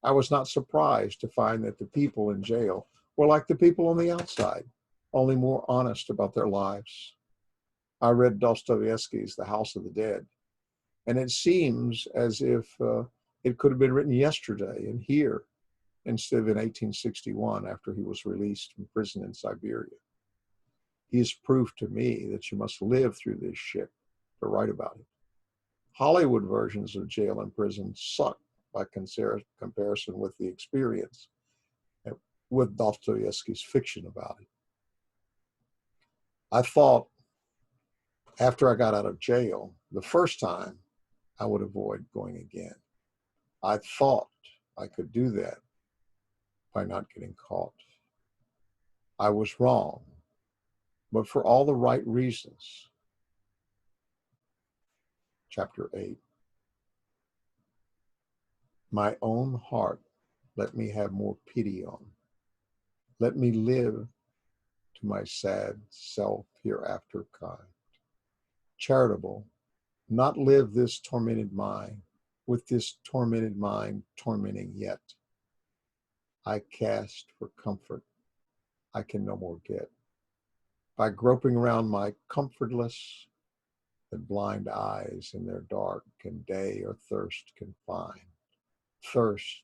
I was not surprised to find that the people in jail were like the people on the outside, only more honest about their lives. I read Dostoevsky's The House of the Dead, and it seems as if it could have been written yesterday and here instead of in 1861 after he was released from prison in Siberia. He is proof to me that you must live through this shit to write about it. Hollywood versions of jail and prison suck by comparison with the experience with Dostoevsky's fiction about it. I thought after I got out of jail, the first time, I would avoid going again. I thought I could do that by not getting caught. I was wrong, but for all the right reasons. Chapter 8. My own heart, let me have more pity on. Let me live to my sad self hereafter kind. Charitable, not live this tormented mind, with this tormented mind tormenting yet. I cast for comfort I can no more get. By groping around my comfortless, that blind eyes in their dark can day or thirst can find. Thirst,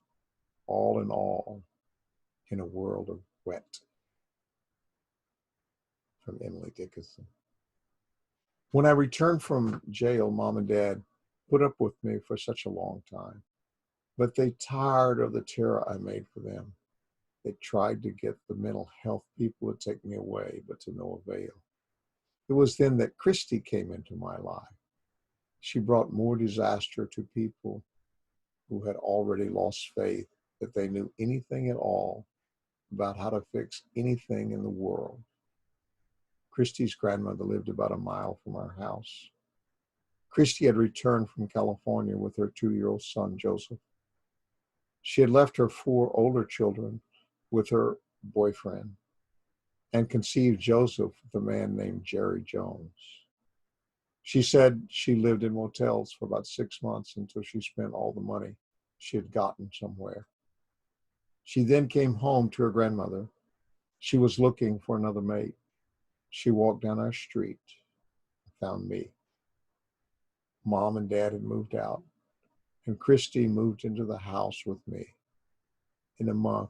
all in all, in a world of wet. From Emily Dickinson. When I returned from jail, Mom and Dad put up with me for such a long time, but they tired of the terror I made for them. They tried to get the mental health people to take me away, but to no avail. It was then that Christy came into my life. She brought more disaster to people who had already lost faith that they knew anything at all about how to fix anything in the world. Christy's grandmother lived about a mile from our house. Christy had returned from California with her 2-year-old son, Joseph. She had left her 4 older children with her boyfriend and conceived Joseph with a man named Jerry Jones. She said she lived in motels for about 6 months until she spent all the money she had gotten somewhere. She then came home to her grandmother. She was looking for another mate. She walked down our street and found me. Mom and Dad had moved out, and Christy moved into the house with me. In a month,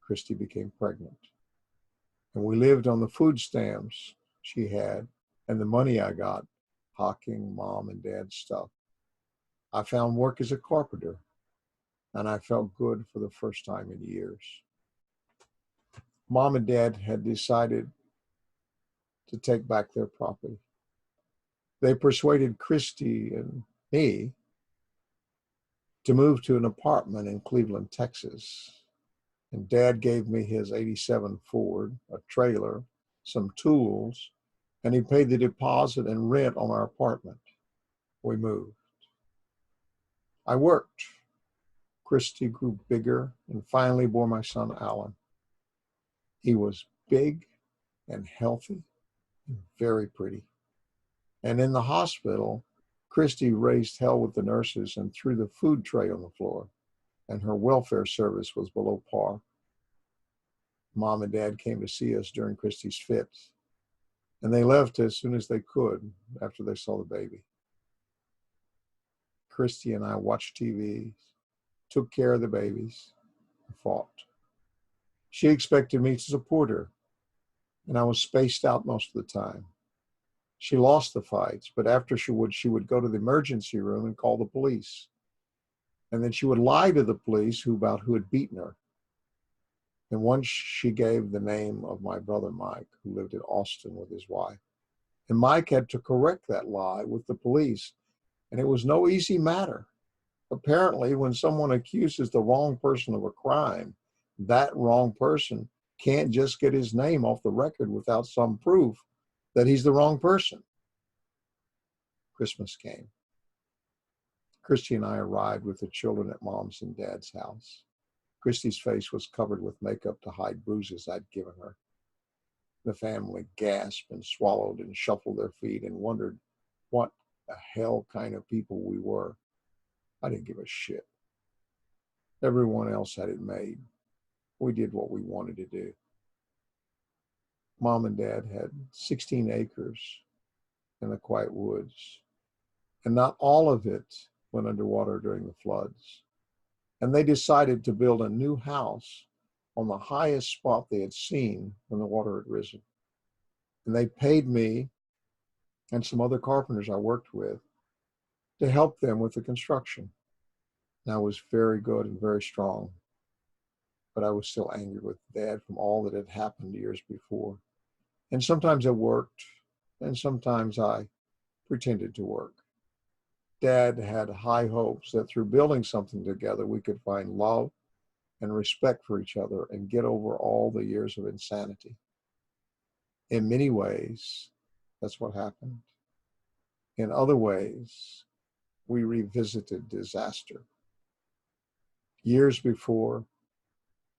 Christy became pregnant, and we lived on the food stamps she had and the money I got hawking Mom and Dad's stuff. I found work as a carpenter, and I felt good for the first time in years. Mom and Dad had decided to take back their property. They persuaded Christy and me to move to an apartment in Cleveland, Texas. And Dad gave me his 87 Ford, a trailer, some tools, and he paid the deposit and rent on our apartment. We moved. I worked. Christy grew bigger and finally bore my son, Alan. He was big and healthy and very pretty. And in the hospital, Christy raised hell with the nurses and threw the food tray on the floor, and her welfare service was below par. Mom and Dad came to see us during Christy's fits, and they left as soon as they could after they saw the baby. Christy and I watched TV, took care of the babies, and fought. She expected me to support her, and I was spaced out most of the time. She lost the fights, but after she would go to the emergency room and call the police. And then she would lie to the police about who had beaten her. And once she gave the name of my brother Mike, who lived in Austin with his wife. And Mike had to correct that lie with the police. And it was no easy matter. Apparently, when someone accuses the wrong person of a crime, that wrong person can't just get his name off the record without some proof that he's the wrong person. Christmas came. Christy and I arrived with the children at Mom's and Dad's house. Christy's face was covered with makeup to hide bruises I'd given her. The family gasped and swallowed and shuffled their feet and wondered what the hell kind of people we were. I didn't give a shit. Everyone else had it made. We did what we wanted to do. Mom and Dad had 16 acres in the quiet woods, and not all of it went underwater during the floods. And they decided to build a new house on the highest spot they had seen when the water had risen. And they paid me and some other carpenters I worked with to help them with the construction. And I was very good and very strong, but I was still angry with Dad from all that had happened years before. And sometimes I worked, and sometimes I pretended to work. Dad had high hopes that through building something together, we could find love and respect for each other and get over all the years of insanity. In many ways, that's what happened. In other ways, we revisited disaster. Years before,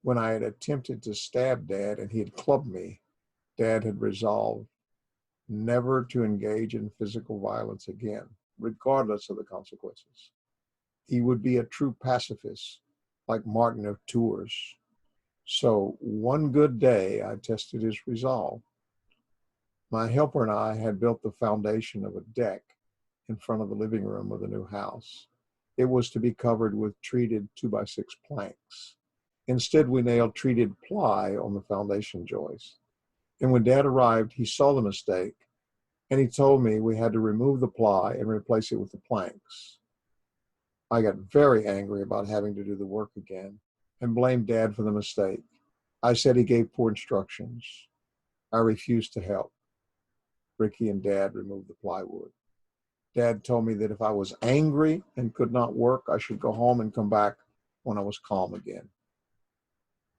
when I had attempted to stab Dad and he had clubbed me, Dad had resolved never to engage in physical violence again, regardless of the consequences. He would be a true pacifist, like Martin of Tours. So one good day, I tested his resolve. My helper and I had built the foundation of a deck in front of the living room of the new house. It was to be covered with treated 2x6 planks. Instead, we nailed treated ply on the foundation joists. And when Dad arrived, he saw the mistake, and he told me we had to remove the ply and replace it with the planks. I got very angry about having to do the work again and blamed Dad for the mistake. I said he gave poor instructions. I refused to help. Ricky and Dad removed the plywood. Dad told me that if I was angry and could not work, I should go home and come back when I was calm again.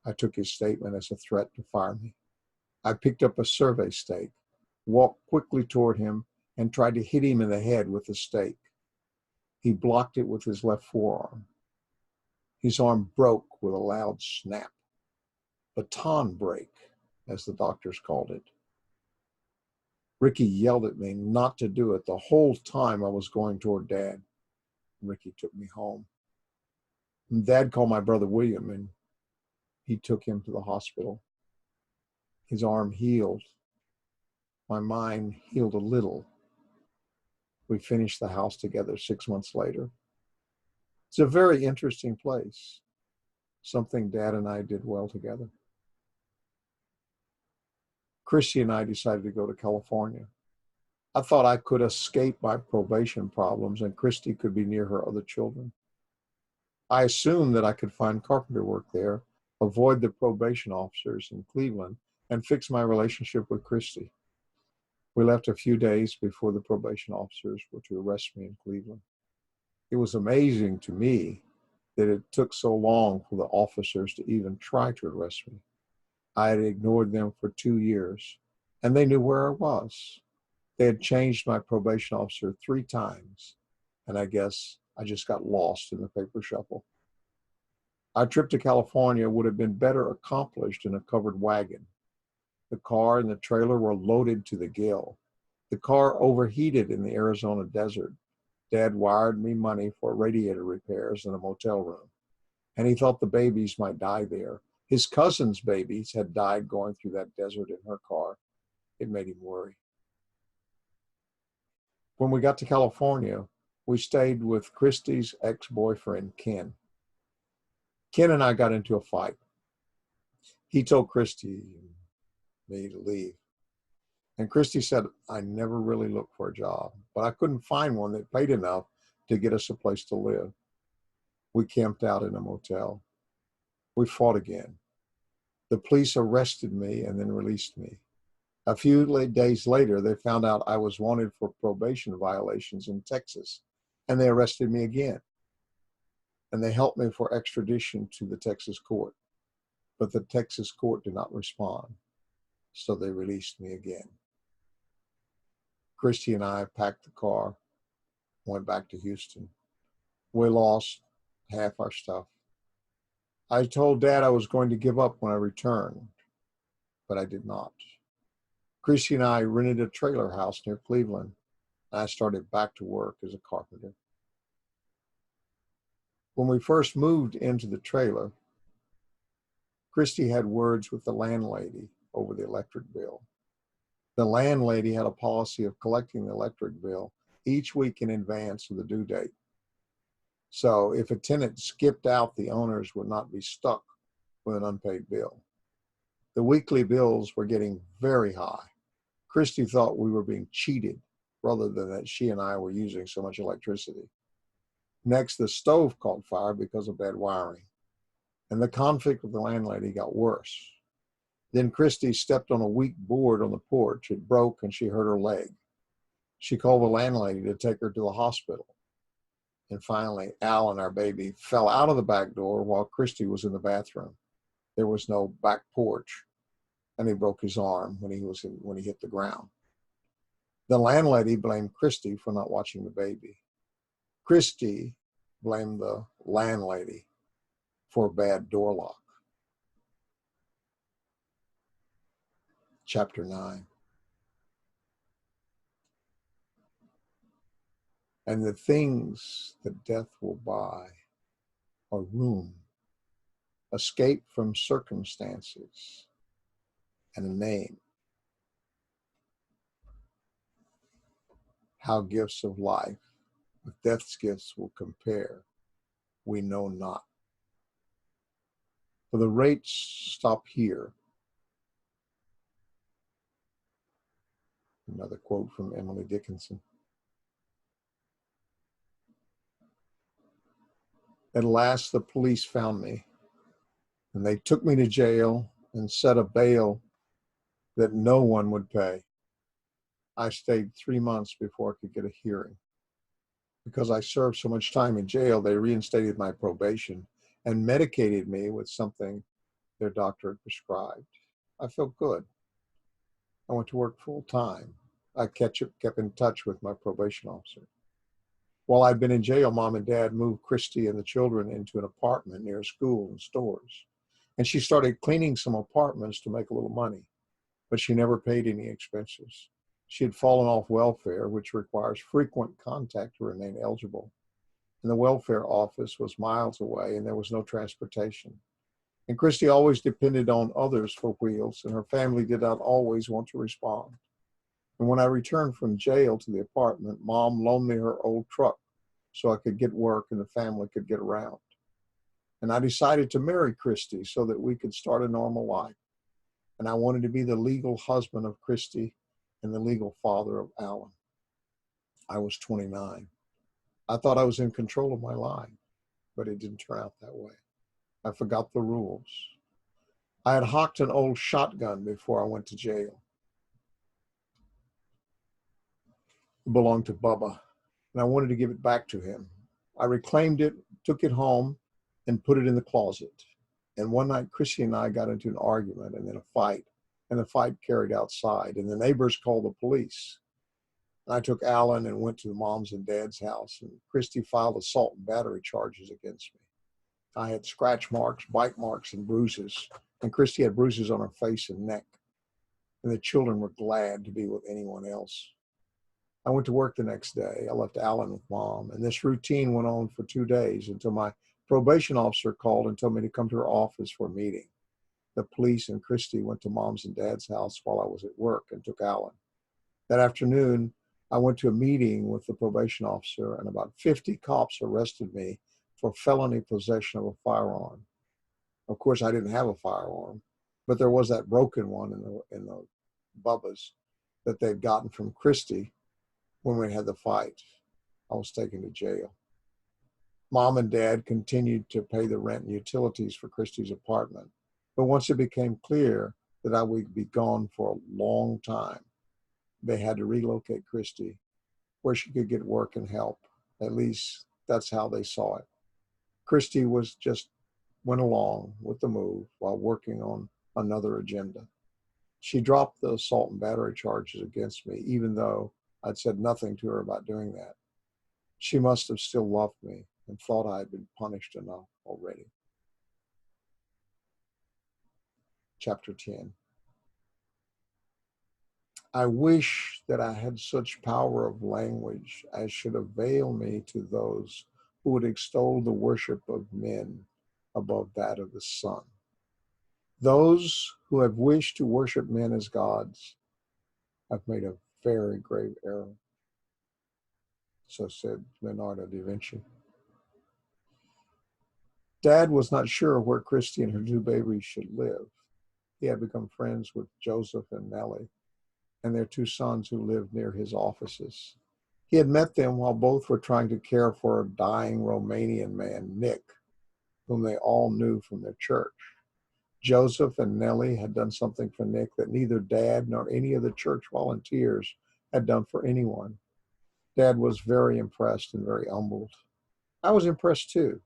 I took his statement as a threat to fire me. I picked up a survey stake, walked quickly toward him, and tried to hit him in the head with the stake. He blocked it with his left forearm. His arm broke with a loud snap. Baton break, as the doctors called it. Ricky yelled at me not to do it the whole time I was going toward Dad. Ricky took me home. And Dad called my brother William, and he took him to the hospital. His arm healed. My mind healed a little. We finished the house together 6 months later. It's a very interesting place. Something Dad and I did well together. Christy and I decided to go to California. I thought I could escape my probation problems and Christy could be near her other children. I assumed that I could find carpenter work there, avoid the probation officers in Cleveland, and fix my relationship with Christy. We left a few days before the probation officers were to arrest me in Cleveland. It was amazing to me that it took so long for the officers to even try to arrest me. I had ignored them for 2 years, and they knew where I was. They had changed my probation officer 3 times, and I guess I just got lost in the paper shuffle. Our trip to California would have been better accomplished in a covered wagon. The car and the trailer were loaded to the gill. The car overheated in the Arizona desert. Dad wired me money for radiator repairs in a motel room, and he thought the babies might die there. His cousin's babies had died going through that desert in her car. It made him worry. When we got to California, we stayed with Christy's ex-boyfriend, Ken. Ken and I got into a fight. He told Christy and me to leave. And Christy said, I never really looked for a job, but I couldn't find one that paid enough to get us a place to live. We camped out in a motel. We fought again. The police arrested me and then released me. A few days later, they found out I was wanted for probation violations in Texas, and they arrested me again. And they helped me for extradition to the Texas court. But the Texas court did not respond, so they released me again. Christy and I packed the car, went back to Houston. We lost half our stuff. I told Dad I was going to give up when I returned, but I did not. Christy and I rented a trailer house near Cleveland, and I started back to work as a carpenter. When we first moved into the trailer, Christy had words with the landlady over the electric bill. The landlady had a policy of collecting the electric bill each week in advance of the due date. So if a tenant skipped out, the owners would not be stuck with an unpaid bill. The weekly bills were getting very high. Christy thought we were being cheated rather than that she and I were using so much electricity. Next, the stove caught fire because of bad wiring, and the conflict with the landlady got worse. Then Christy stepped on a weak board on the porch. It broke and she hurt her leg. She called the landlady to take her to the hospital. And finally, Alan, our baby, fell out of the back door while Christy was in the bathroom. There was no back porch, and he broke his arm when he hit the ground. The landlady blamed Christy for not watching the baby. Christy blamed the landlady for a bad door lock. Chapter 9. And the things that death will buy are room, escape from circumstances, and a name. How gifts of life with death's gifts will compare, we know not. For the rates stop here. Another quote from Emily Dickinson. At last the police found me, and they took me to jail and set a bail that no one would pay. I stayed 3 months before I could get a hearing. Because I served so much time in jail, they reinstated my probation and medicated me with something their doctor had prescribed. I felt good. I went to work full time. I kept in touch with my probation officer. While I'd been in jail, Mom and Dad moved Christy and the children into an apartment near a school and stores. And she started cleaning some apartments to make a little money, but she never paid any expenses. She had fallen off welfare, which requires frequent contact to remain eligible. And the welfare office was miles away, and there was no transportation. And Christy always depended on others for wheels, and her family did not always want to respond. And when I returned from jail to the apartment, Mom loaned me her old truck so I could get work and the family could get around. And I decided to marry Christy so that we could start a normal life. And I wanted to be the legal husband of Christy and the legal father of Alan. I was 29. I thought I was in control of my life, but it didn't turn out that way. I forgot the rules. I had hocked an old shotgun before I went to jail. It belonged to Bubba, and I wanted to give it back to him. I reclaimed it, took it home, and put it in the closet. And one night, Christy and I got into an argument and then a fight, and the fight carried outside, and the neighbors called the police. And I took Alan and went to the Mom's and Dad's house, and Christy filed assault and battery charges against me. I had scratch marks, bite marks, and bruises, and Christy had bruises on her face and neck. And the children were glad to be with anyone else. I went to work the next day. I left Alan with Mom, and this routine went on for 2 days until my probation officer called and told me to come to her office for a meeting. The police and Christy went to Mom's and Dad's house while I was at work and took Alan. That afternoon, I went to a meeting with the probation officer, and about 50 cops arrested me for felony possession of a firearm. Of course, I didn't have a firearm, but there was that broken one in the Bubba's. that they'd gotten from Christy when we had the fight. I was taken to jail. Mom and Dad continued to pay the rent and utilities for Christy's apartment. But once it became clear that I would be gone for a long time, they had to relocate Christy where she could get work and help. At least that's how they saw it. Christy went along with the move while working on another agenda. She dropped the assault and battery charges against me, even though I'd said nothing to her about doing that. She must have still loved me and thought I had been punished enough already. Chapter 10. I wish that I had such power of language as should avail me to those who would extol the worship of men above that of the sun. Those who have wished to worship men as gods have made a very grave error. So said Leonardo da Vinci. Dad was not sure where Christy and her two babies should live. He had become friends with Joseph and Nellie and their two sons who lived near his offices. He had met them while both were trying to care for a dying Romanian man, Nick, whom they all knew from their church. Joseph and Nellie had done something for Nick that neither Dad nor any of the church volunteers had done for anyone. Dad was very impressed and very humbled. I was impressed too.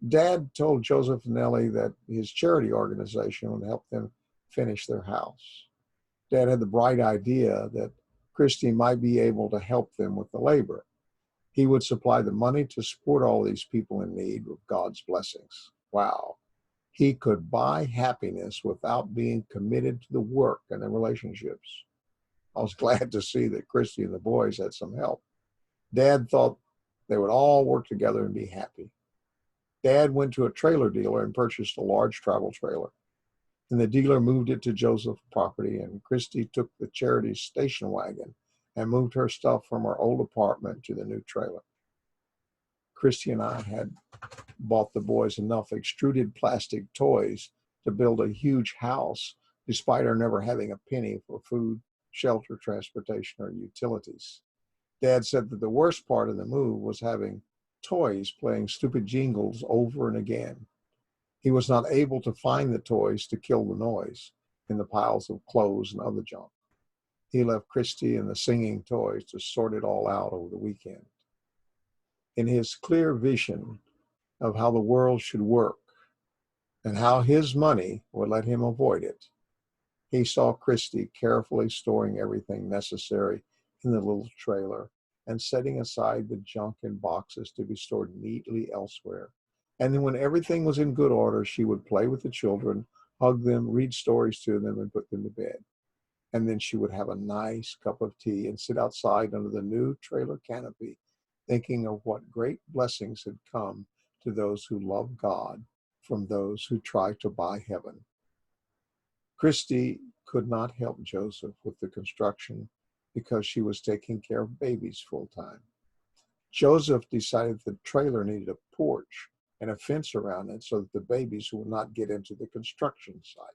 Dad told Joseph and Nellie that his charity organization would help them finish their house. Dad had the bright idea that Christy might be able to help them with the labor. He would supply the money to support all these people in need with God's blessings. Wow. He could buy happiness without being committed to the work and the relationships. I was glad to see that Christy and the boys had some help. Dad thought they would all work together and be happy. Dad went to a trailer dealer and purchased a large travel trailer. And the dealer moved it to Joseph's property, and Christy took the charity's station wagon and moved her stuff from her old apartment to the new trailer. Christy and I had bought the boys enough extruded plastic toys to build a huge house, despite our never having a penny for food, shelter, transportation, or utilities. Dad said that the worst part of the move was having toys playing stupid jingles over and again. He was not able to find the toys to kill the noise in the piles of clothes and other junk. He left Christy and the singing toys to sort it all out over the weekend. In his clear vision of how the world should work and how his money would let him avoid it, he saw Christy carefully storing everything necessary in the little trailer and setting aside the junk in boxes to be stored neatly elsewhere. And then when everything was in good order, she would play with the children, hug them, read stories to them, and put them to bed. And then she would have a nice cup of tea and sit outside under the new trailer canopy, thinking of what great blessings had come to those who love God from those who try to buy heaven. Christy could not help Joseph with the construction because she was taking care of babies full time. Joseph decided the trailer needed a porch and a fence around it so that the babies would not get into the construction site.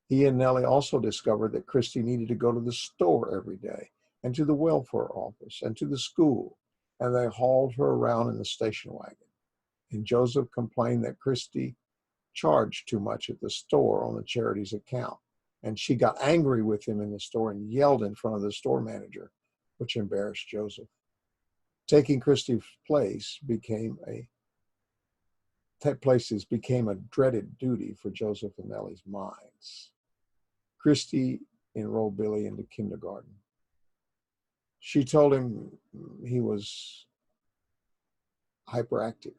He and Nellie also discovered that Christy needed to go to the store every day and to the welfare office and to the school, and they hauled her around in the station wagon. And Joseph complained that Christy charged too much at the store on the charity's account, and she got angry with him in the store and yelled in front of the store manager, which embarrassed Joseph. Taking Christy's places became a dreaded duty for Joseph and Nellie's minds. Christy enrolled Billy into kindergarten. She told him he was hyperactive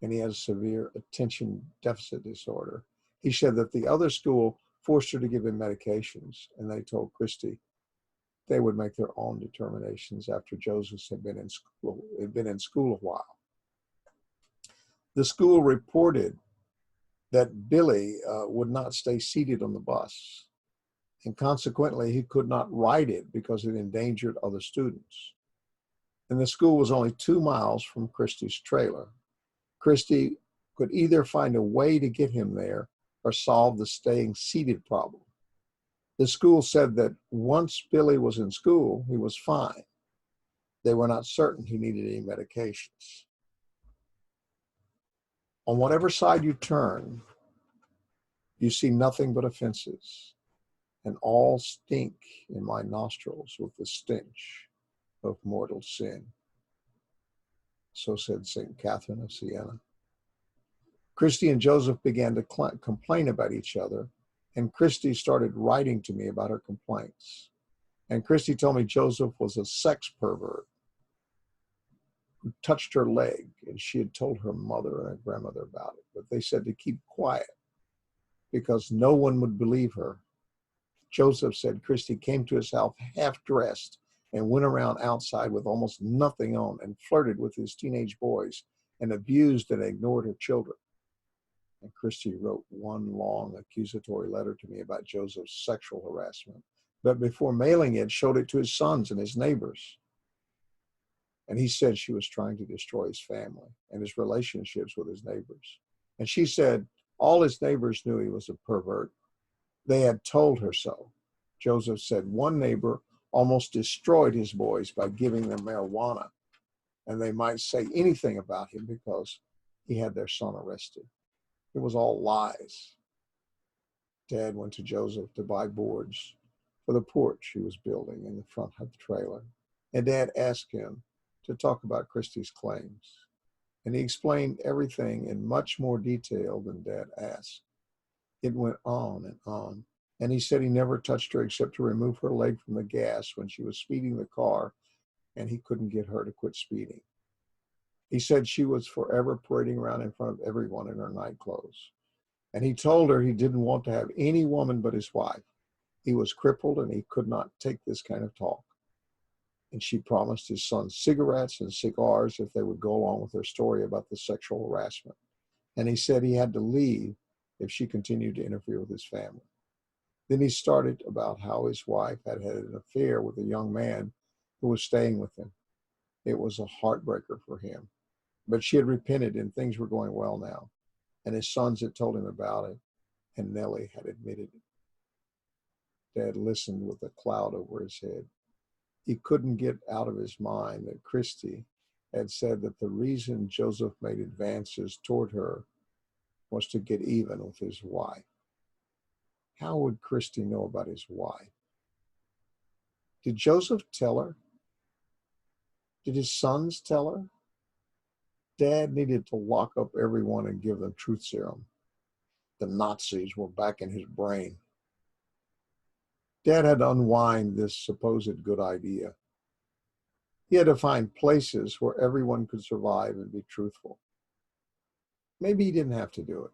and he has severe attention deficit disorder. He said that the other school forced her to give him medications, and they told Christy they would make their own determinations after Joseph had been in school a while. The school reported that Billy would not stay seated on the bus, and consequently he could not ride it because it endangered other students. And the school was only 2 miles from Christy's trailer. Christy could either find a way to get him there or solve the staying seated problem. The school said that once Billy was in school, he was fine. They were not certain he needed any medications. On whatever side you turn, you see nothing but offenses, and all stink in my nostrils with the stench of mortal sin. So said St. Catherine of Siena. Christy and Joseph began to complain about each other, and Christy started writing to me about her complaints. And Christy told me Joseph was a sex pervert who touched her leg, and she had told her mother and her grandmother about it. But they said to keep quiet because no one would believe her. Joseph said Christy came to his house half-dressed and went around outside with almost nothing on and flirted with his teenage boys and abused and ignored her children. And Christy wrote one long accusatory letter to me about Joseph's sexual harassment, but before mailing it, showed it to his sons and his neighbors. And he said she was trying to destroy his family and his relationships with his neighbors. And she said all his neighbors knew he was a pervert. They had told her so. Joseph said one neighbor almost destroyed his boys by giving them marijuana, and they might say anything about him because he had their son arrested. It was all lies. Dad went to Joseph to buy boards for the porch he was building in the front of the trailer. And Dad asked him to talk about Christy's claims. And he explained everything in much more detail than Dad asked. It went on and on. And he said he never touched her except to remove her leg from the gas when she was speeding the car, and he couldn't get her to quit speeding. He said she was forever parading around in front of everyone in her night clothes. And he told her he didn't want to have any woman but his wife. He was crippled and he could not take this kind of talk. And she promised his son cigarettes and cigars if they would go along with her story about the sexual harassment. And he said he had to leave if she continued to interfere with his family. Then he started about how his wife had had an affair with a young man who was staying with him. It was a heartbreaker for him. But she had repented and things were going well now. And his sons had told him about it, and Nellie had admitted it. Dad listened with a cloud over his head. He couldn't get out of his mind that Christy had said that the reason Joseph made advances toward her was to get even with his wife. How would Christy know about his wife? Did Joseph tell her? Did his sons tell her? Dad needed to lock up everyone and give them truth serum. The Nazis were back in his brain. Dad had to unwind this supposed good idea. He had to find places where everyone could survive and be truthful. Maybe he didn't have to do it.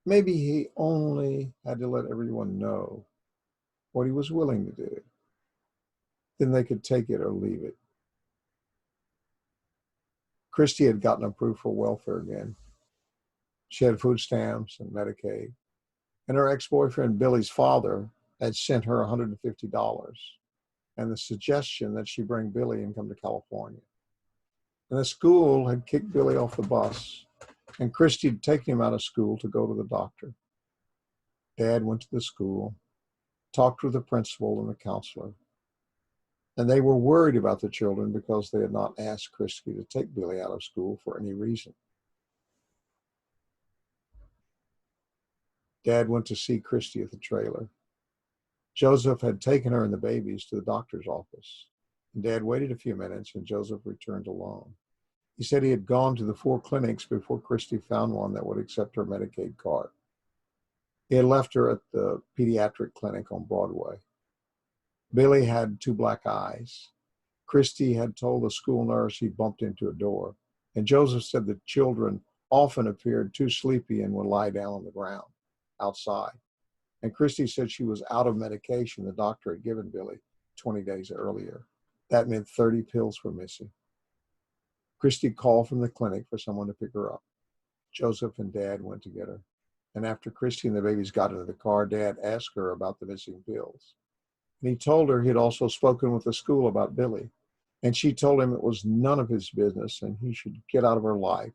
Maybe he only had to let everyone know what he was willing to do. Then they could take it or leave it. Christy had gotten approved for welfare again. She had food stamps and Medicaid. And her ex-boyfriend, Billy's father, had sent her $150 and the suggestion that she bring Billy and come to California. And the school had kicked Billy off the bus, and Christy had taken him out of school to go to the doctor. Dad went to the school, talked with the principal and the counselor, and they were worried about the children because they had not asked Christy to take Billy out of school for any reason. Dad went to see Christy at the trailer. Joseph had taken her and the babies to the doctor's office. And Dad waited a few minutes and Joseph returned alone. He said he had gone to the 4 clinics before Christy found one that would accept her Medicaid card. He had left her at the pediatric clinic on Broadway. Billy had 2 black eyes. Christy had told the school nurse he bumped into a door. And Joseph said the children often appeared too sleepy and would lie down on the ground outside. And Christy said she was out of medication the doctor had given Billy 20 days earlier. That meant 30 pills were missing. Christy called from the clinic for someone to pick her up. Joseph and Dad went to get her. And after Christy and the babies got into the car, Dad asked her about the missing pills. And he told her he had also spoken with the school about Billy. And she told him it was none of his business and he should get out of her life.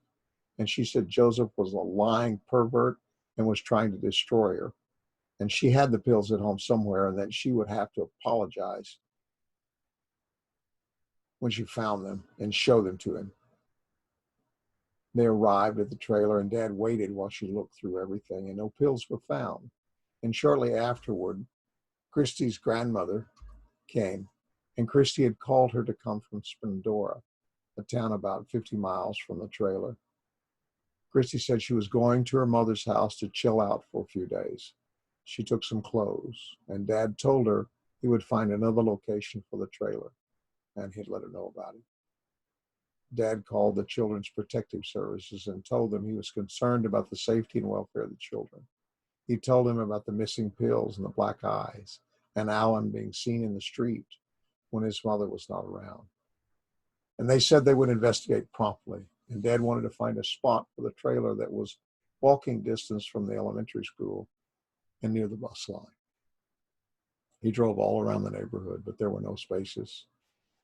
And she said Joseph was a lying pervert and was trying to destroy her. and she had the pills at home somewhere, and that she would have to apologize when she found them and show them to him. They arrived at the trailer, and Dad waited while she looked through everything, and no pills were found. And shortly afterward, Christy's grandmother came, and Christy had called her to come from Spandora, a town about 50 miles from the trailer. Christy said she was going to her mother's house to chill out for a few days. She took some clothes, and Dad told her he would find another location for the trailer, and he'd let her know about it. Dad called the Children's Protective Services and told them he was concerned about the safety and welfare of the children. He told them about the missing pills and the black eyes, and Alan being seen in the street when his mother was not around. And they said they would investigate promptly. And Dad wanted to find a spot for the trailer that was walking distance from the elementary school and near the bus line. He drove all around the neighborhood, but there were no spaces.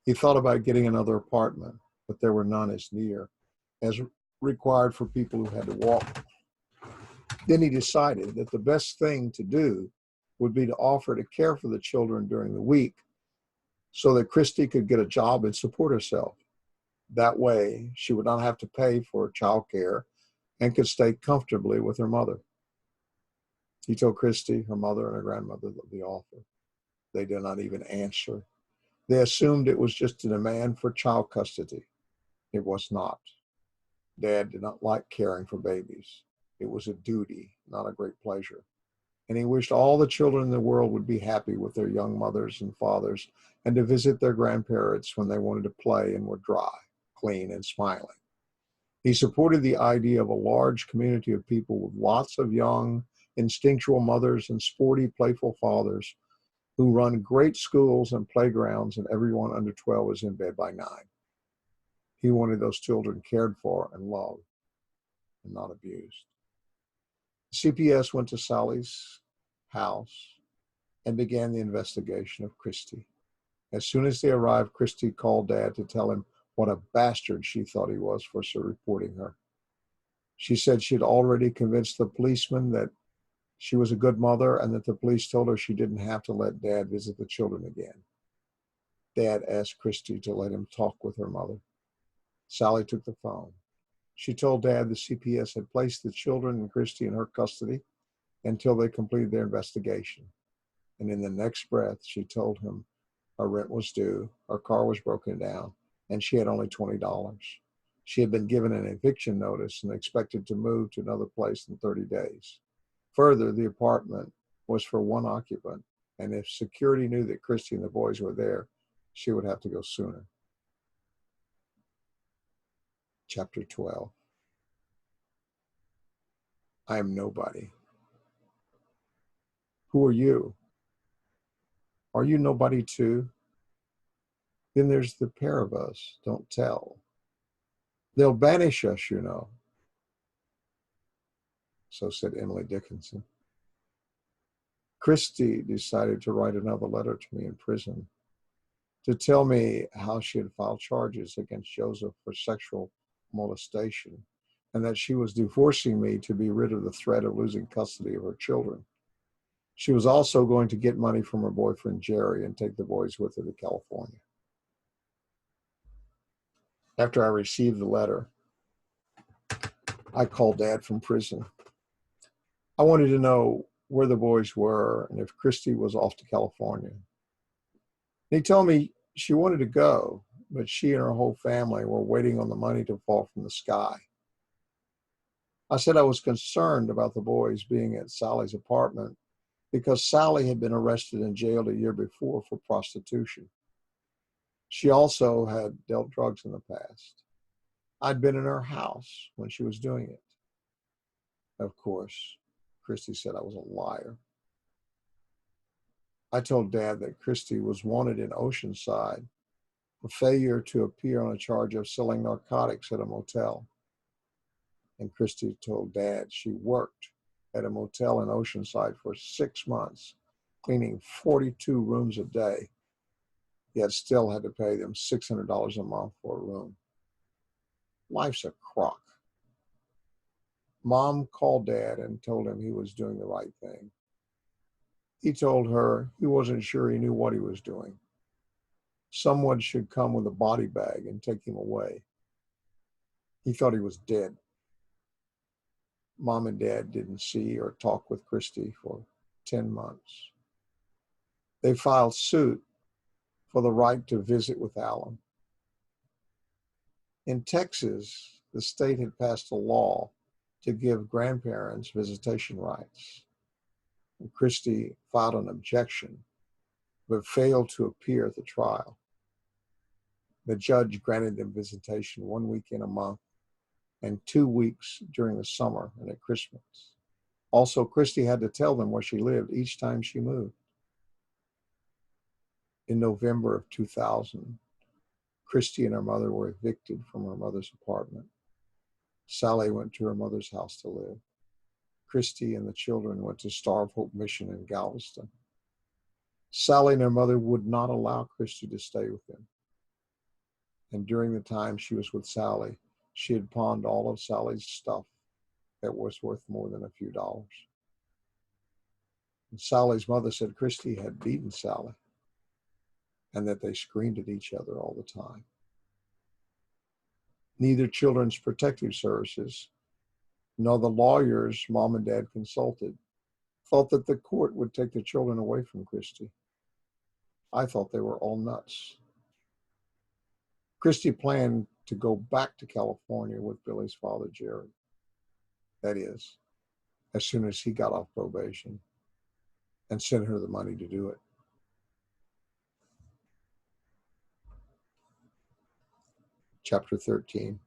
He thought about getting another apartment, but there were none as near as required for people who had to walk. Then he decided that the best thing to do would be to offer to care for the children during the week so that Christy could get a job and support herself. That way, she would not have to pay for child care and could stay comfortably with her mother. He told Christy, her mother, and her grandmother of the offer. They did not even answer. They assumed it was just a demand for child custody. It was not. Dad did not like caring for babies. It was a duty, not a great pleasure. And he wished all the children in the world would be happy with their young mothers and fathers and to visit their grandparents when they wanted to play and were dry, clean, and smiling. He supported the idea of a large community of people with lots of young, instinctual mothers and sporty, playful fathers who run great schools and playgrounds, and everyone under 12 is in bed by 9. He wanted those children cared for and loved and not abused. CPS went to Sally's house and began the investigation of Christy. As soon as they arrived, Christy called Dad to tell him what a bastard she thought he was for reporting her. She said she had already convinced the policeman that she was a good mother and that the police told her she didn't have to let Dad visit the children again. Dad asked Christy to let him talk with her mother. Sally took the phone. She told Dad the CPS had placed the children and Christy in her custody until they completed their investigation. And in the next breath, she told him her rent was due, her car was broken down, and she had only $20. She had been given an eviction notice and expected to move to another place in 30 days. Further, the apartment was for one occupant, and if security knew that Christy and the boys were there, she would have to go sooner. Chapter 12. I am nobody. Who are you? Are you nobody too? Then there's the pair of us. Don't tell. They'll banish us, you know. So said Emily Dickinson. Christy decided to write another letter to me in prison to tell me how she had filed charges against Joseph for sexual molestation and that she was divorcing me to be rid of the threat of losing custody of her children. She was also going to get money from her boyfriend Jerry and take the boys with her to California. After I received the letter, I called Dad from prison. I wanted to know where the boys were and if Christy was off to California. He told me she wanted to go, but she and her whole family were waiting on the money to fall from the sky. I said I was concerned about the boys being at Sally's apartment because Sally had been arrested and jailed a year before for prostitution. She also had dealt drugs in the past. I'd been in her house when she was doing it. Of course, Christy said I was a liar. I told Dad that Christy was wanted in Oceanside for failure to appear on a charge of selling narcotics at a motel. And Christy told Dad she worked at a motel in Oceanside for 6 months, cleaning 42 rooms a day, yet still had to pay them $600 a month for a room. Life's a crock. Mom called Dad and told him he was doing the right thing. He told her he wasn't sure he knew what he was doing. Someone should come with a body bag and take him away. He thought he was dead. Mom and Dad didn't see or talk with Christy for 10 months. They filed suit for the right to visit with Alan. In Texas, the state had passed a law to give grandparents visitation rights. And Christy filed an objection, but failed to appear at the trial. The judge granted them visitation 1 week in a month and 2 weeks during the summer and at Christmas. Also, Christy had to tell them where she lived each time she moved. In November of 2000, Christy and her mother were evicted from her mother's apartment. Sally went to her mother's house to live. Christy and the children went to Star of Hope Mission in Galveston. Sally and her mother would not allow Christy to stay with them. And during the time she was with Sally, she had pawned all of Sally's stuff that was worth more than a few dollars. And Sally's mother said Christy had beaten Sally and that they screamed at each other all the time. Neither Children's Protective Services nor the lawyers Mom and Dad consulted thought that the court would take the children away from Christy. I thought they were all nuts. Christy planned to go back to California with Billy's father, Jerry. That is, as soon as he got off probation, and sent her the money to do it. Chapter 13.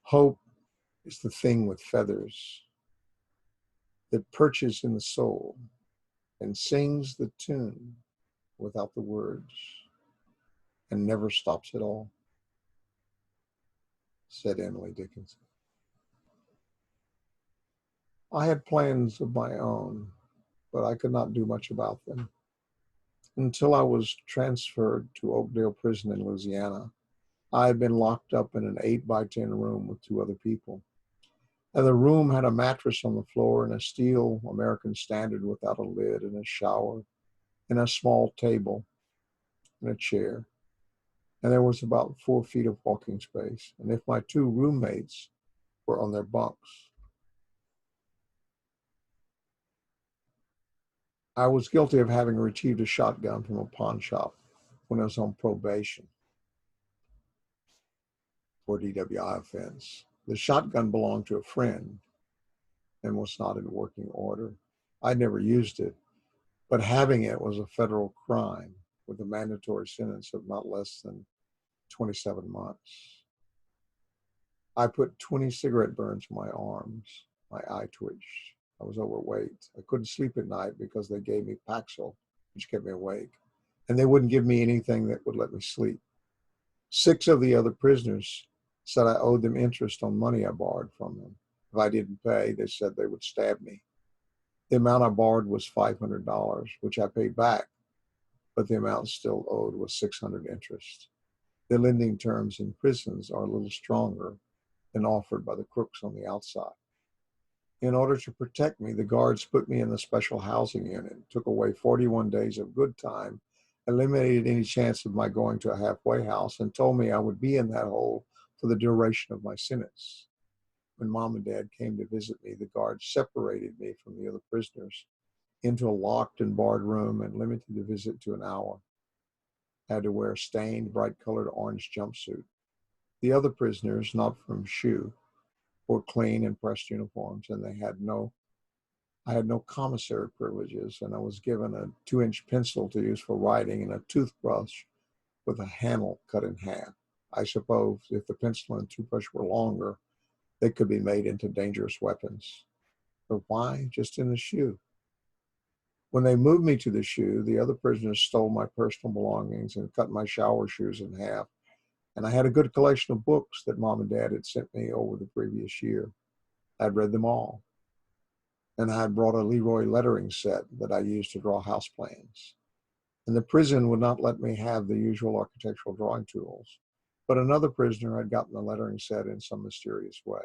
Hope is the thing with feathers that perches in the soul and sings the tune without the words and never stops at all, said Emily Dickinson. I had plans of my own, but I could not do much about them. Until I was transferred to Oakdale Prison in Louisiana, I had been locked up in an 8-by-10 room with 2 other people. And the room had a mattress on the floor and a steel American Standard without a lid and a shower and a small table and a chair. And there was about 4 feet of walking space. And if my 2 roommates were on their bunks, I was guilty of having retrieved a shotgun from a pawn shop when I was on probation for DWI offense. The shotgun belonged to a friend and was not in working order. I never used it, but having it was a federal crime with a mandatory sentence of not less than 27 months. I put 20 cigarette burns on my arms. My eye twitched. I was overweight. I couldn't sleep at night because they gave me Paxil, which kept me awake, and they wouldn't give me anything that would let me sleep. 6 of the other prisoners said I owed them interest on money I borrowed from them. If I didn't pay, they said they would stab me. The amount I borrowed was $500, which I paid back, but the amount still owed was $600 interest. The lending terms in prisons are a little stronger than offered by the crooks on the outside. In order to protect me, the guards put me in the special housing unit, took away 41 days of good time, eliminated any chance of my going to a halfway house, and told me I would be in that hole for the duration of my sentence. When Mom and Dad came to visit me, the guards separated me from the other prisoners into a locked and barred room and limited the visit to an hour. I had to wear a stained, bright-colored orange jumpsuit. The other prisoners, not from SHU, wore clean and pressed uniforms, and I had no commissary privileges, and I was given a 2-inch pencil to use for writing and a toothbrush with a handle cut in half. I suppose if the pencil and toothbrush were longer, they could be made into dangerous weapons. But why just in the SHU? When they moved me to the SHU, the other prisoners stole my personal belongings and cut my shower shoes in half. And I had a good collection of books that Mom and Dad had sent me over the previous year. I'd read them all. And I had brought a Leroy lettering set that I used to draw house plans. And the prison would not let me have the usual architectural drawing tools. But another prisoner had gotten the lettering set in some mysterious way.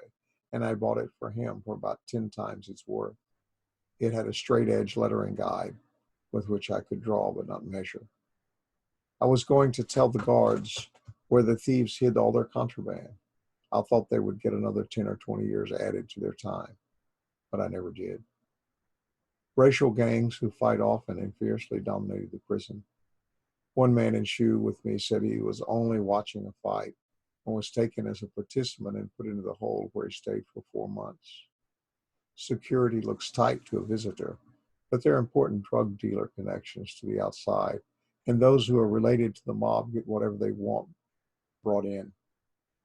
and I bought it for him for about 10 times its worth. It had a straight edge lettering guide with which I could draw but not measure. I was going to tell the guards where the thieves hid all their contraband. I thought they would get another 10 or 20 years added to their time, but I never did. Racial gangs who fight often and fiercely dominated the prison. One man in shoe with me said he was only watching a fight and was taken as a participant and put into the hold where he stayed for 4 months. Security looks tight to a visitor, but there are important drug dealer connections to the outside, and those who are related to the mob get whatever they want brought in.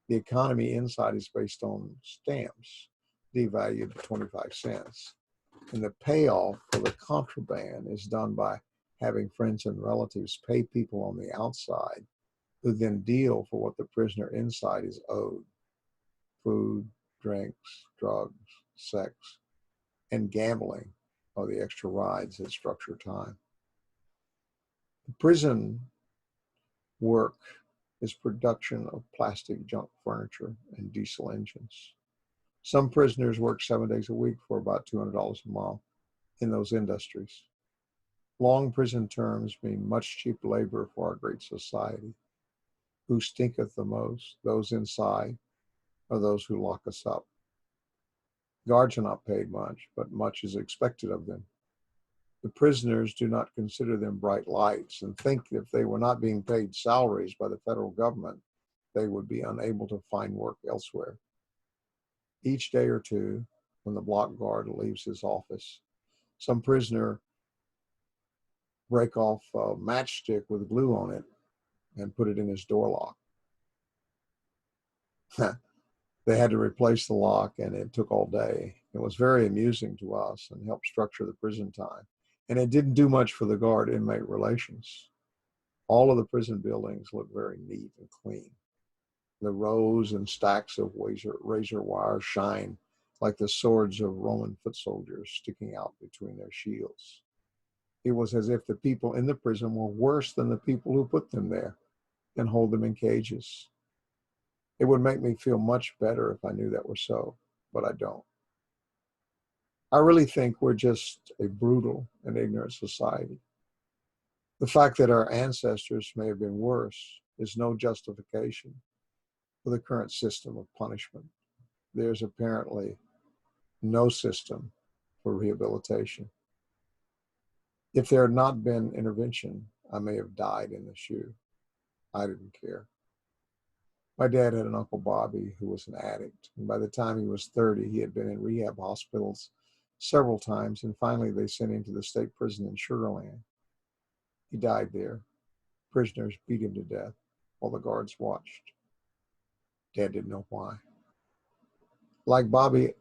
The economy inside is based on stamps, devalued to 25 cents. And the payoff for the contraband is done by having friends and relatives pay people on the outside who then deal for what the prisoner inside is owed: food, drinks, drugs, sex, and gambling are the extra rides that structure time. The prison work is production of plastic junk furniture and diesel engines. Some prisoners work 7 days a week for about $200 a month in those industries. Long prison terms mean much cheap labor for our great society. Who stinketh the most, those inside or those who lock us up? Guards are not paid much, but much is expected of them. The prisoners do not consider them bright lights and think if they were not being paid salaries by the federal government, they would be unable to find work elsewhere. Each day or two, when the block guard leaves his office, some prisoner break off a matchstick with glue on it and put it in his door lock. They had to replace the lock, and it took all day. It was very amusing to us and helped structure the prison time. And it didn't do much for the guard-inmate relations. All of the prison buildings look very neat and clean. The rows and stacks of razor wire shine like the swords of Roman foot soldiers sticking out between their shields. It was as if the people in the prison were worse than the people who put them there and hold them in cages. It would make me feel much better if I knew that were so, but I don't. I really think we're just a brutal and ignorant society. The fact that our ancestors may have been worse is no justification for the current system of punishment. There's apparently no system for rehabilitation. If there had not been intervention, I may have died in the shoe. I didn't care. My dad had an Uncle Bobby who was an addict, and by the time he was 30, he had been in rehab hospitals several times, and finally they sent him to the state prison in Sugar Land. He died there. Prisoners beat him to death while the guards watched. Dad didn't know why. Like Bobby,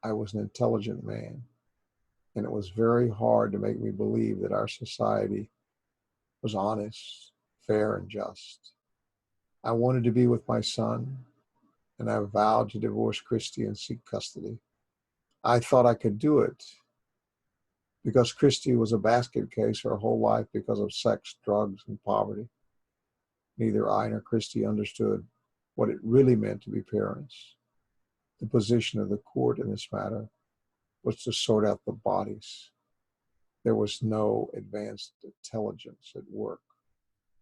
I was an intelligent man, and it was very hard to make me believe that our society was honest, fair, and just. I wanted to be with my son, and I vowed to divorce Christy and seek custody. I thought I could do it because Christy was a basket case her whole life because of sex, drugs, and poverty. Neither I nor Christy understood what it really meant to be parents. The position of the court in this matter was to sort out the bodies. There was no advanced intelligence at work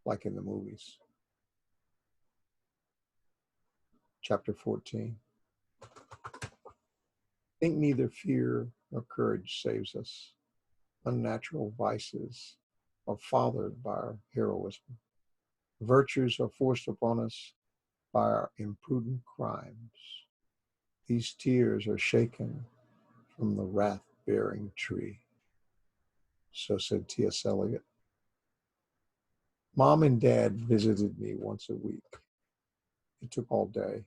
like in the movies. Chapter 14. Think neither fear nor courage saves us. Unnatural vices are fathered by our heroism. Virtues are forced upon us by our imprudent crimes. These tears are shaken from the wrath-bearing tree. So said T.S. Eliot. Mom and Dad visited me once a week. It took all day.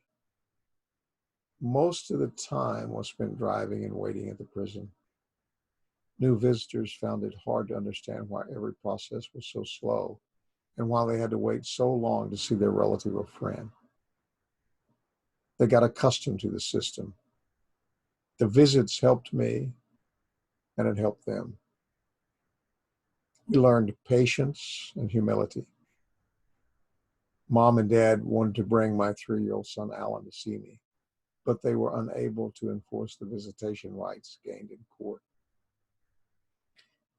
Most of the time was spent driving and waiting at the prison. New visitors found it hard to understand why every process was so slow and why they had to wait so long to see their relative or friend. They got accustomed to the system. The visits helped me, and it helped them. We learned patience and humility. Mom and Dad wanted to bring my 3-year-old son Alan to see me. but they were unable to enforce the visitation rights gained in court.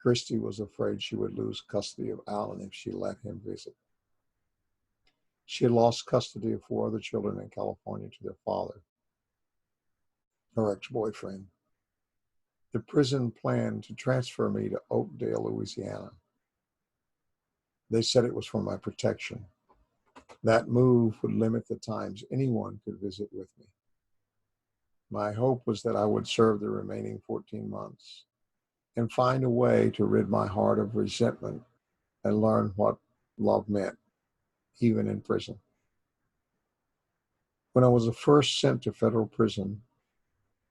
Christy was afraid she would lose custody of Alan if she let him visit. She had lost custody of 4 other children in California to their father, her ex-boyfriend. The prison planned to transfer me to Oakdale, Louisiana. They said it was for my protection. That move would limit the times anyone could visit with me. My hope was that I would serve the remaining 14 months and find a way to rid my heart of resentment and learn what love meant, even in prison. When I was first sent to federal prison,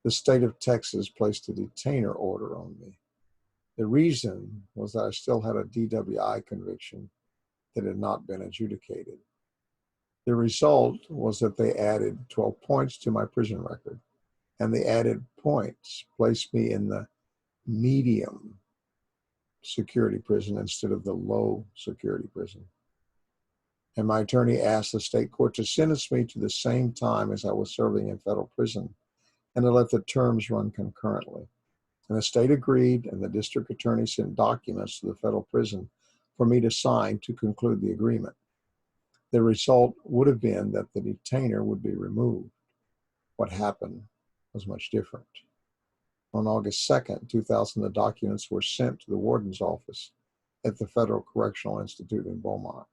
the state of Texas placed a detainer order on me. The reason was that I still had a DWI conviction that had not been adjudicated. The result was that they added 12 points to my prison record, and the added points placed me in the medium security prison instead of the low security prison. And my attorney asked the state court to sentence me to the same time as I was serving in federal prison and to let the terms run concurrently. And the state agreed, and the district attorney sent documents to the federal prison for me to sign to conclude the agreement. The result would have been that the detainer would be removed. What happened was much different. On August 2nd, 2000, the documents were sent to the warden's office at the Federal Correctional Institute in Beaumont.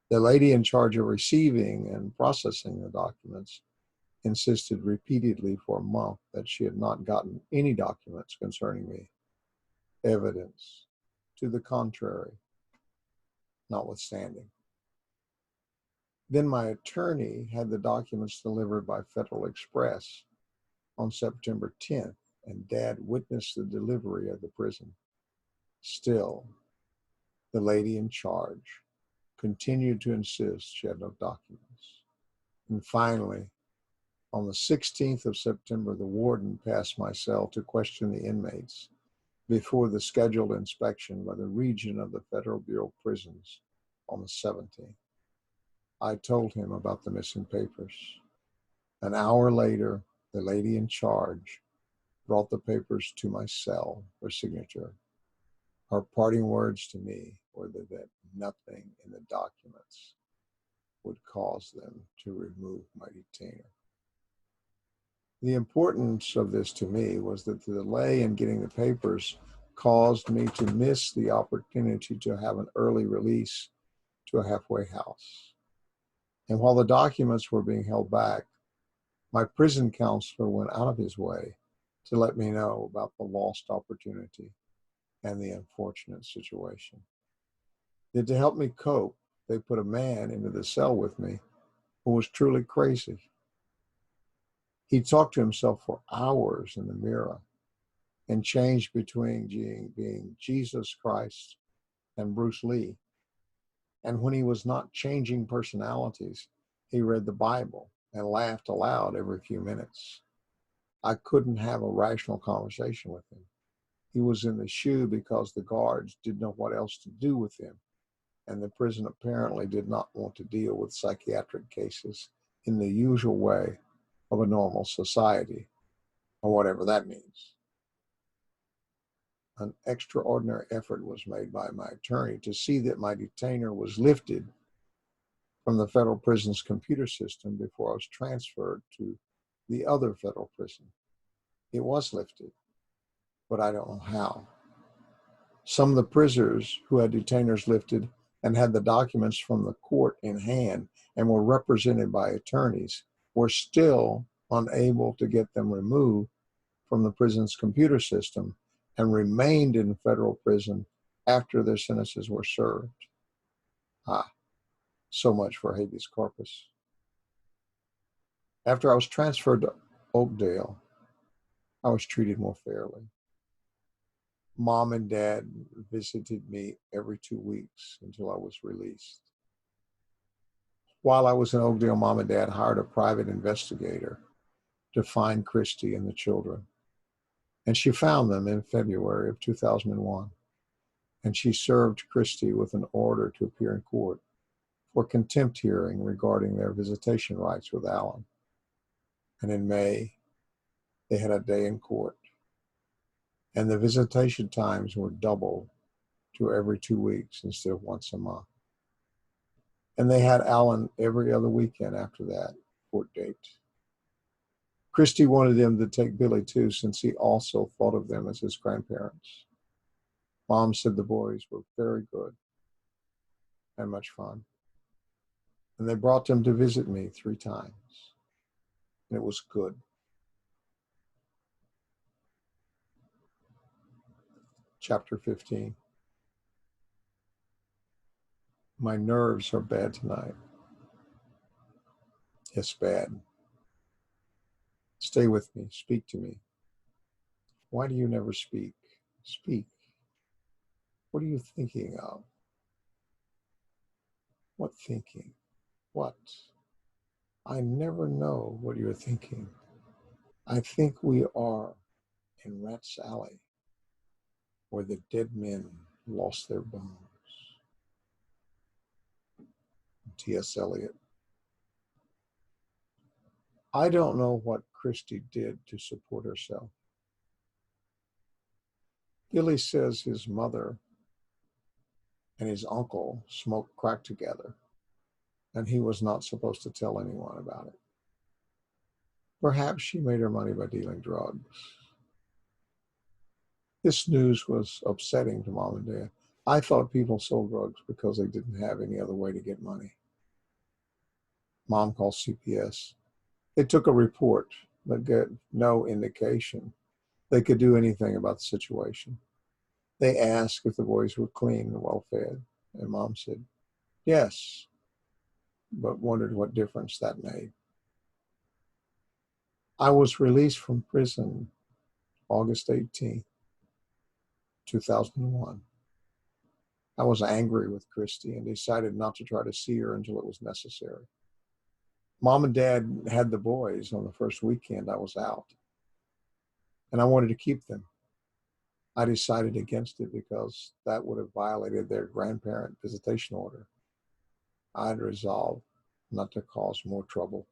The lady in charge of receiving and processing the documents insisted repeatedly for a month that she had not gotten any documents concerning me. Evidence to the contrary, notwithstanding. Then my attorney had the documents delivered by Federal Express on September 10th, and Dad witnessed the delivery of the prison. Still, the lady in charge continued to insist she had no documents. And finally, on the 16th of September, the warden passed my cell to question the inmates before the scheduled inspection by the region of the Federal Bureau of Prisons on the 17th. I told him about the missing papers. An hour later, the lady in charge brought the papers to my cell for signature. Her parting words to me were that nothing in the documents would cause them to remove my detainer. The importance of this to me was that the delay in getting the papers caused me to miss the opportunity to have an early release to a halfway house. And while the documents were being held back, my prison counselor went out of his way to let me know about the lost opportunity and the unfortunate situation. Then to help me cope, they put a man into the cell with me who was truly crazy. He talked to himself for hours in the mirror and changed between being Jesus Christ and Bruce Lee. And when he was not changing personalities, he read the Bible and laughed aloud every few minutes. I couldn't have a rational conversation with him. He was in the shoe because the guards didn't know what else to do with him, and the prison apparently did not want to deal with psychiatric cases in the usual way of a normal society, or whatever that means. An extraordinary effort was made by my attorney to see that my detainer was lifted from the federal prison's computer system before I was transferred to the other federal prison. It was lifted, but I don't know how. Some of the prisoners who had detainers lifted and had the documents from the court in hand and were represented by attorneys were still unable to get them removed from the prison's computer system and remained in federal prison after their sentences were served. So much for habeas corpus. After I was transferred to Oakdale, I was treated more fairly. Mom and Dad visited me every 2 weeks until I was released. While I was in Oakdale, Mom and Dad hired a private investigator to find Christy and the children. And she found them in February of 2001. And she served Christy with an order to appear in court for contempt hearing regarding their visitation rights with Alan. And in May, they had a day in court. And the visitation times were doubled to every 2 weeks instead of once a month. And they had Alan every other weekend after that court date. Christy wanted them to take Billy too, since he also thought of them as his grandparents. Mom said the boys were very good and much fun. And they brought them to visit me 3 times. And it was good. Chapter 15. My nerves are bad tonight. Yes, bad. Stay with me. Speak to me. Why do you never speak? Speak. What are you thinking of? What thinking? What? I never know what you're thinking. I think we are in Rat's Alley, where the dead men lost their bones. T.S. Eliot. I don't know what Christy did to support herself. Billy says his mother and his uncle smoked crack together, and he was not supposed to tell anyone about it. Perhaps she made her money by dealing drugs. This news was upsetting to Mom and Dad. I thought people sold drugs because they didn't have any other way to get money. Mom called CPS. They took a report but got no indication they could do anything about the situation. They asked if the boys were clean and well fed, and Mom said yes, but wondered what difference that made. I was released from prison August 18, 2001. I was angry with Christy and decided not to try to see her until it was necessary. Mom and Dad had the boys on the first weekend I was out, and I wanted to keep them. I decided against it because that would have violated their grandparent visitation order. I had resolved not to cause more trouble.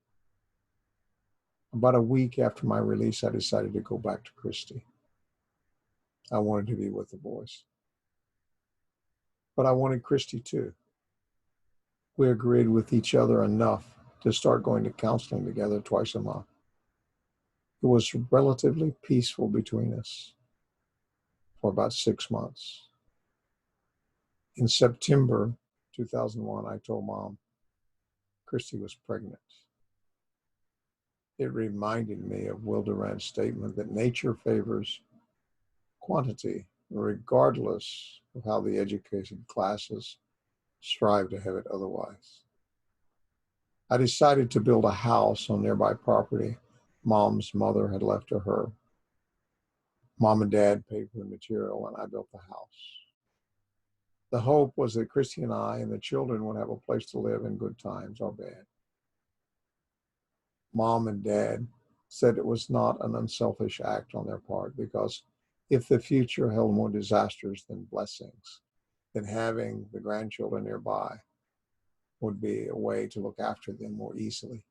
About a week after my release, I decided to go back to Christy. I wanted to be with the boys. But I wanted Christy too. We agreed with each other enough to start going to counseling together twice a month. It was relatively peaceful between us for about 6 months. In September 2001, I told Mom Christy was pregnant. It reminded me of Will Durant's statement that nature favors quantity, regardless of how the educated classes strive to have it otherwise. I decided to build a house on nearby property Mom's mother had left to her. Mom and Dad paid for the material, and I built the house. The hope was that Christy and I and the children would have a place to live in good times or bad. Mom and Dad said it was not an unselfish act on their part, because if the future held more disasters than blessings, then having the grandchildren nearby would be a way to look after them more easily.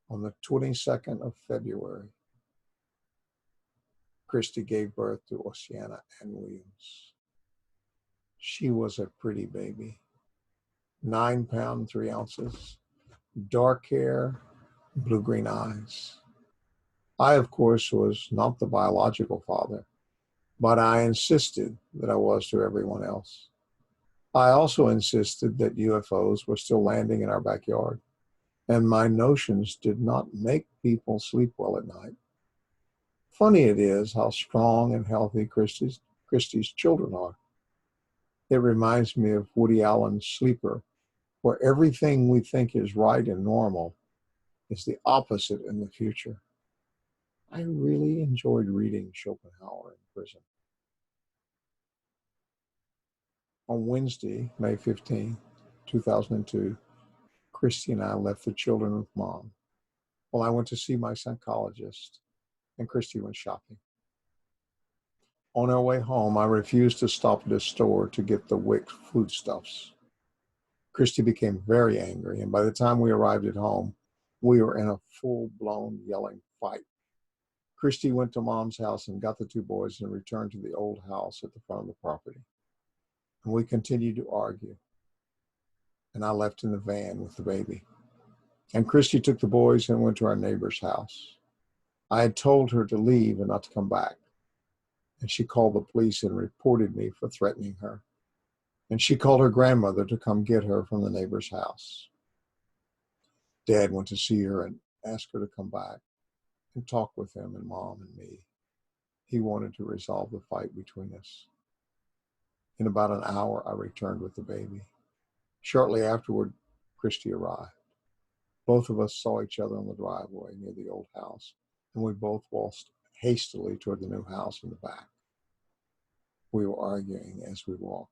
On the 22nd of February, Christy gave birth to Oceana Ann Williams. She was a pretty baby, 9 pounds, 3 ounces, dark hair, blue-green eyes. I, of course, was not the biological father, but I insisted that I was to everyone else. I also insisted that UFOs were still landing in our backyard, and my notions did not make people sleep well at night. Funny it is how strong and healthy Christy's children are. It reminds me of Woody Allen's Sleeper, where everything we think is right and normal is the opposite in the future. I really enjoyed reading Schopenhauer in prison. On Wednesday, May 15, 2002, Christy and I left the children with Mom, while I went to see my psychologist, and Christy went shopping. On our way home, I refused to stop at a store to get the WIC foodstuffs. Christy became very angry, and by the time we arrived at home, We were in a full-blown yelling fight. Christy went to Mom's house and got the two boys and returned to the old house at the front of the property. And we continued to argue. And I left in the van with the baby. And Christy took the boys and went to our neighbor's house. I had told her to leave and not to come back. And she called the police and reported me for threatening her. And she called her grandmother to come get her from the neighbor's house. Dad went to see her and asked her to come back and talk with him and Mom and me. He wanted to resolve the fight between us. In about an hour, I returned with the baby. Shortly afterward, Christy arrived. Both of us saw each other on the driveway near the old house, and we both walked hastily toward the new house in the back. We were arguing as we walked.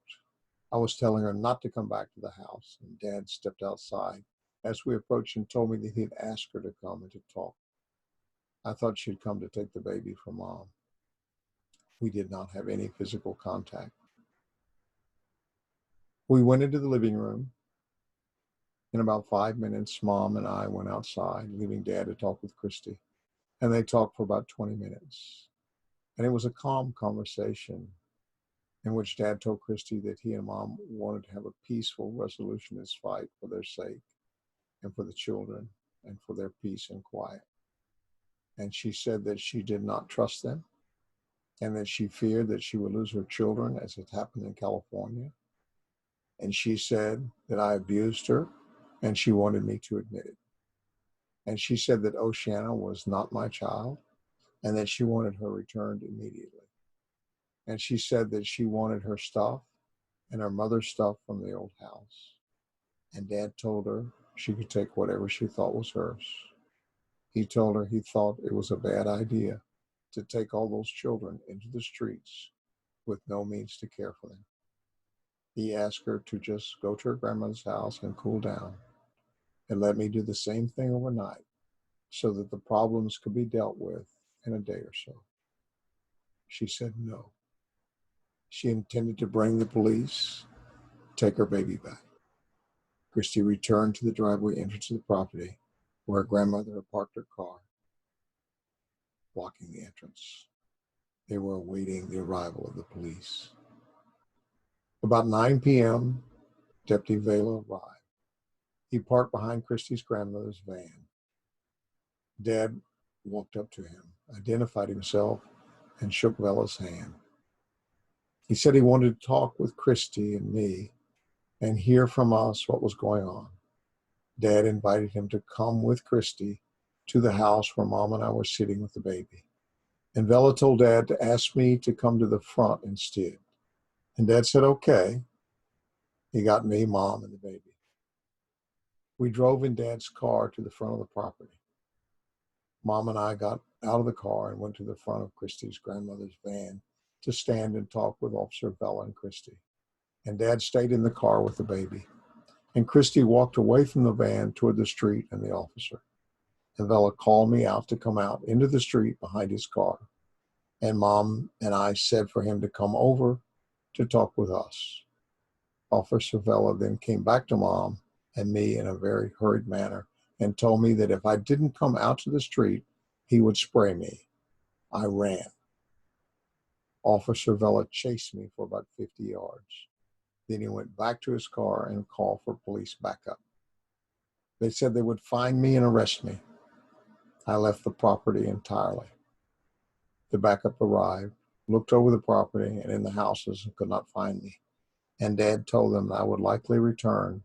I was telling her not to come back to the house, and Dad stepped outside as we approached and told me that he'd asked her to come and to talk. I thought she'd come to take the baby from Mom. We did not have any physical contact. We went into the living room. In about 5 minutes, Mom and I went outside, leaving Dad to talk with Christy. And they talked for about 20 minutes. And it was a calm conversation in which Dad told Christy that he and Mom wanted to have a peaceful resolution to this fight for their sake and for the children and for their peace and quiet. And she said that she did not trust them and that she feared that she would lose her children as it happened in California. And she said that I abused her and she wanted me to admit it. And she said that Oceana was not my child and that she wanted her returned immediately. And she said that she wanted her stuff and her mother's stuff from the old house. And Dad told her she could take whatever she thought was hers. He told her he thought it was a bad idea to take all those children into the streets with no means to care for them. He asked her to just go to her grandmother's house and cool down and let me do the same thing overnight so that the problems could be dealt with in a day or so. She said no. She intended to bring the police, take her baby back. Christy returned to the driveway entrance of the property where her grandmother had parked her car, blocking the entrance. They were awaiting the arrival of the police. About 9 p.m., Deputy Vela arrived. He parked behind Christy's grandmother's van. Dad walked up to him, identified himself, and shook Vela's hand. He said he wanted to talk with Christy and me and hear from us what was going on. Dad invited him to come with Christy to the house where Mom and I were sitting with the baby. And Vela told Dad to ask me to come to the front instead. And Dad said, okay. He got me, Mom, and the baby. We drove in Dad's car to the front of the property. Mom and I got out of the car and went to the front of Christy's grandmother's van to stand and talk with Officer Vela and Christy. And Dad stayed in the car with the baby. And Christy walked away from the van toward the street and the officer. And Vela called me out to come out into the street behind his car. And Mom and I said for him to come over to talk with us. Officer Vela then came back to Mom and me in a very hurried manner and told me that if I didn't come out to the street, he would spray me. I ran. Officer Vela chased me for about 50 yards. Then he went back to his car and called for police backup. They said they would find me and arrest me. I left the property entirely. The backup arrived, looked over the property and in the houses and could not find me. And Dad told them that I would likely return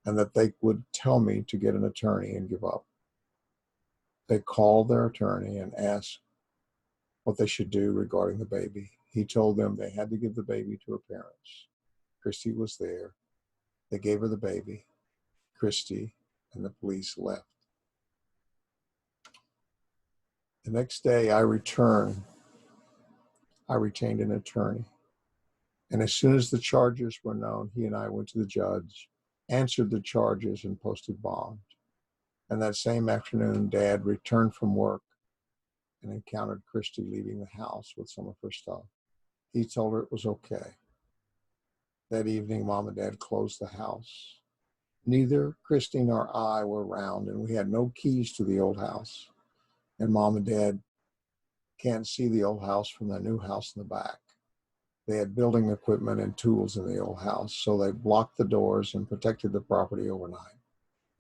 and that they would tell me to get an attorney and give up. They called their attorney and asked what they should do regarding the baby. He told them they had to give the baby to her parents. Christy was there. They gave her the baby. Christy and the police left. The next day I returned. I retained an attorney. And as soon as the charges were known, he and I went to the judge, answered the charges, and posted bond. And that same afternoon, Dad returned from work and encountered Christy leaving the house with some of her stuff. He told her it was okay. That evening, Mom and Dad closed the house. Neither Christy nor I were around, and we had no keys to the old house. And Mom and Dad can't see the old house from the new house in the back. They had building equipment and tools in the old house, so they blocked the doors and protected the property overnight.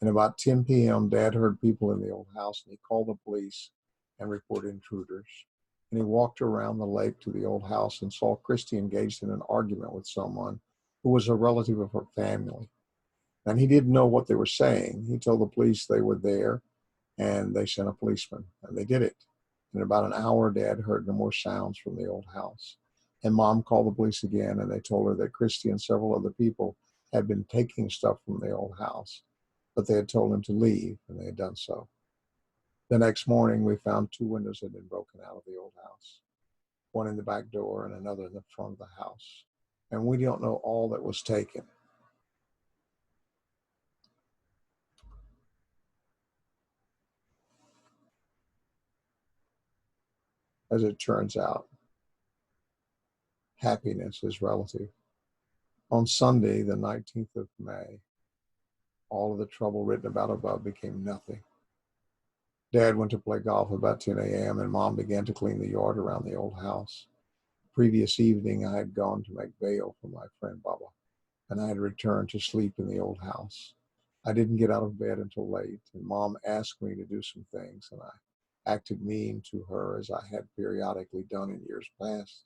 And about 10 p.m., Dad heard people in the old house, and he called the police and reported intruders. And he walked around the lake to the old house and saw Christy engaged in an argument with someone who was a relative of her family. And he didn't know what they were saying. He told the police they were there, and they sent a policeman, and they did it. In about an hour, Dad heard no more sounds from the old house. And Mom called the police again, and they told her that Christy and several other people had been taking stuff from the old house, but they had told them to leave, and they had done so. The next morning, we found 2 windows had been broken out of the old house, one in the back door and another in the front of the house. And we don't know all that was taken. As it turns out, happiness is relative. On Sunday, the 19th of May, all of the trouble written about above became nothing. Dad went to play golf about 10 a.m. and Mom began to clean the yard around the old house. The previous evening, I had gone to make bail for my friend Baba, and I had returned to sleep in the old house. I didn't get out of bed until late, and Mom asked me to do some things, and I acted mean to her as I had periodically done in years past.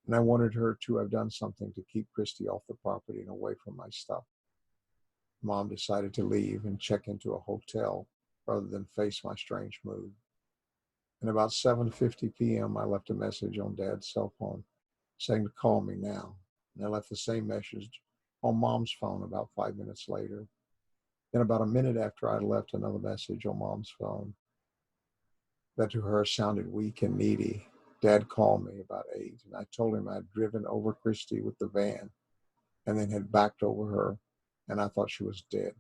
And I wanted her to have done something to keep Christy off the property and away from my stuff. Mom decided to leave and check into a hotel rather than face my strange mood. And about 7:50 p.m., I left a message on Dad's cell phone saying to call me now. And I left the same message on Mom's phone about 5 minutes later. Then about a minute after, I left another message on Mom's phone that to her sounded weak and needy. Dad called me about 8, and I told him I'd driven over Christy with the van and then had backed over her, and I thought she was dead.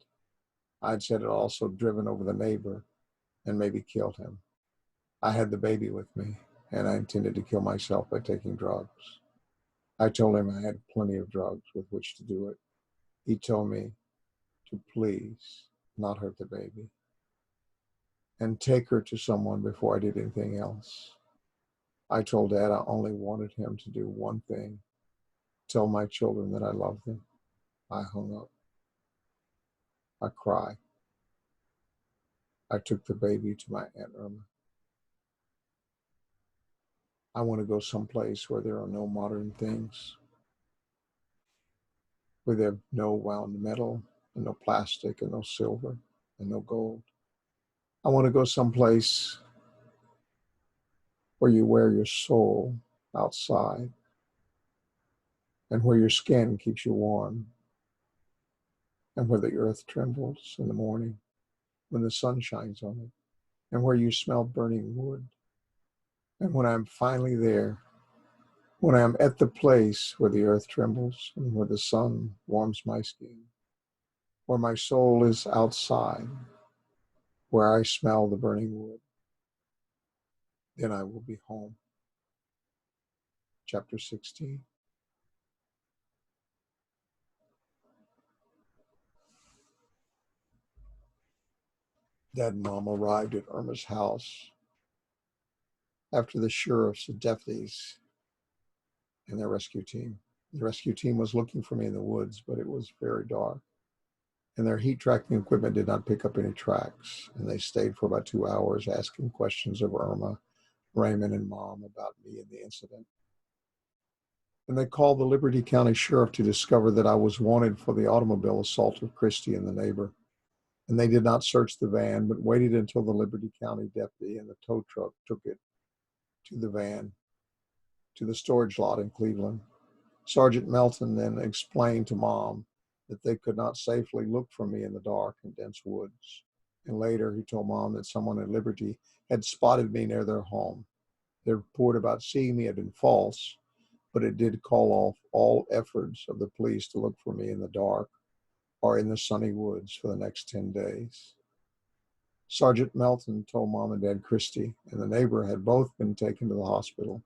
I'd said I'd also driven over the neighbor and maybe killed him. I had the baby with me, and I intended to kill myself by taking drugs. I told him I had plenty of drugs with which to do it. He told me to please not hurt the baby and take her to someone before I did anything else. I told Dad I only wanted him to do one thing, tell my children that I loved them. I hung up. I cried. I took the baby to my Aunt Irma. I want to go someplace where there are no modern things, where there are no wound metal and no plastic and no silver and no gold. I want to go someplace where you wear your soul outside and where your skin keeps you warm and where the earth trembles in the morning when the sun shines on it and where you smell burning wood. And when I'm finally there, when I'm at the place where the earth trembles and where the sun warms my skin, where my soul is outside, where I smell the burning wood, then I will be home. Chapter 16. Dad and Mom arrived at Irma's house after the sheriff's deputies and their rescue team. The rescue team was looking for me in the woods, but it was very dark. And their heat tracking equipment did not pick up any tracks. And they stayed for about 2 hours asking questions of Irma, Raymond, and Mom about me and the incident. And they called the Liberty County Sheriff to discover that I was wanted for the automobile assault of Christy and the neighbor. And they did not search the van, but waited until the Liberty County deputy and the tow truck took it to the van, to the storage lot in Cleveland. Sergeant Melton then explained to Mom that they could not safely look for me in the dark and dense woods. And later he told Mom that someone at Liberty had spotted me near their home. Their report about seeing me had been false, but it did call off all efforts of the police to look for me in the dark or in the sunny woods for the next 10 days. Sergeant Melton told Mom and Dad Christy and the neighbor had both been taken to the hospital.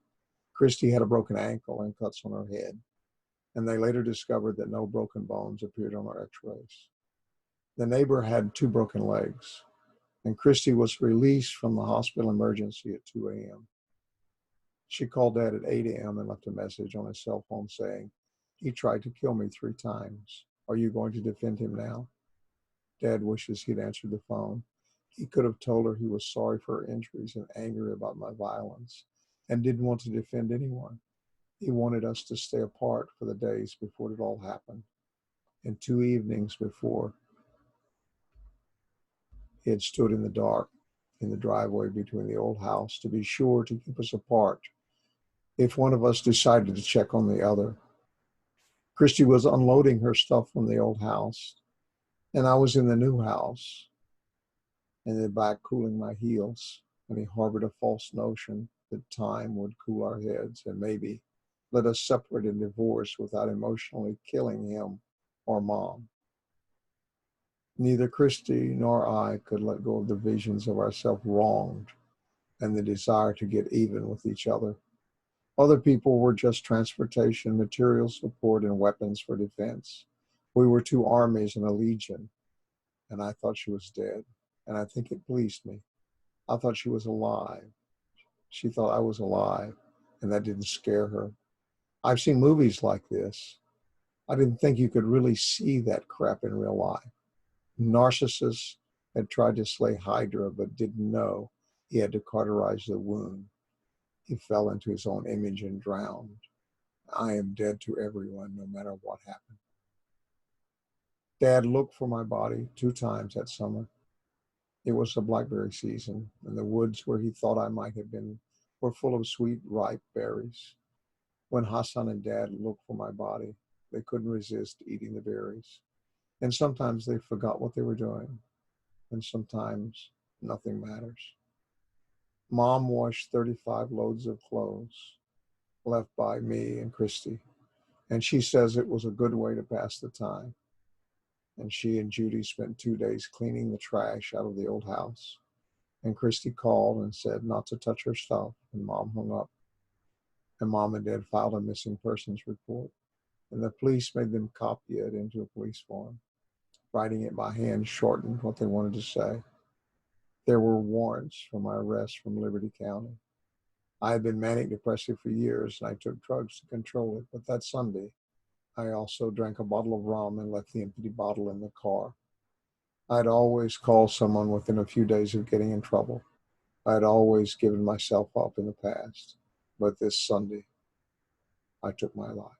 Christy had a broken ankle and cuts on her head, and they later discovered that no broken bones appeared on her x-rays. The neighbor had 2 broken legs, and Christy was released from the hospital emergency at 2 a.m. She called Dad at 8 a.m. and left a message on his cell phone saying, "He tried to kill me 3 times. Are you going to defend him now?" Dad wishes he'd answered the phone. He could have told her he was sorry for her injuries and angry about my violence and didn't want to defend anyone. He wanted us to stay apart for the days before it all happened. And 2 evenings before, he had stood in the dark in the driveway between the old house to be sure to keep us apart if one of us decided to check on the other. Christy was unloading her stuff from the old house, and I was in the new house in the back cooling my heels, and he harbored a false notion that time would cool our heads and maybe let us separate and divorce without emotionally killing him or Mom. Neither Christy nor I could let go of the visions of ourselves wronged and the desire to get even with each other. Other people were just transportation, material support, and weapons for defense. We were 2 armies and a legion, and I thought she was dead, and I think it pleased me. I thought she was alive. She thought I was alive, and that didn't scare her. I've seen movies like this. I didn't think you could really see that crap in real life. Narcissus had tried to slay Hydra, but didn't know he had to cauterize the wound. He fell into his own image and drowned. I am dead to everyone, no matter what happened. Dad looked for my body 2 times that summer. It was the blackberry season, and the woods where he thought I might have been were full of sweet, ripe berries. When Hassan and Dad looked for my body, they couldn't resist eating the berries. And sometimes they forgot what they were doing, and sometimes nothing matters. Mom washed 35 loads of clothes left by me and Christy, and she says it was a good way to pass the time. And she and Judy spent 2 days cleaning the trash out of the old house. And Christy called and said not to touch her stuff, and Mom hung up. And Mom and Dad filed a missing persons report, and the police made them copy it into a police form. Writing it by hand shortened what they wanted to say. There were warrants for my arrest from Liberty County. I had been manic depressive for years, and I took drugs to control it. But that Sunday, I also drank a bottle of rum and left the empty bottle in the car. I had always called someone within a few days of getting in trouble. I had always given myself up in the past. But this Sunday, I took my life.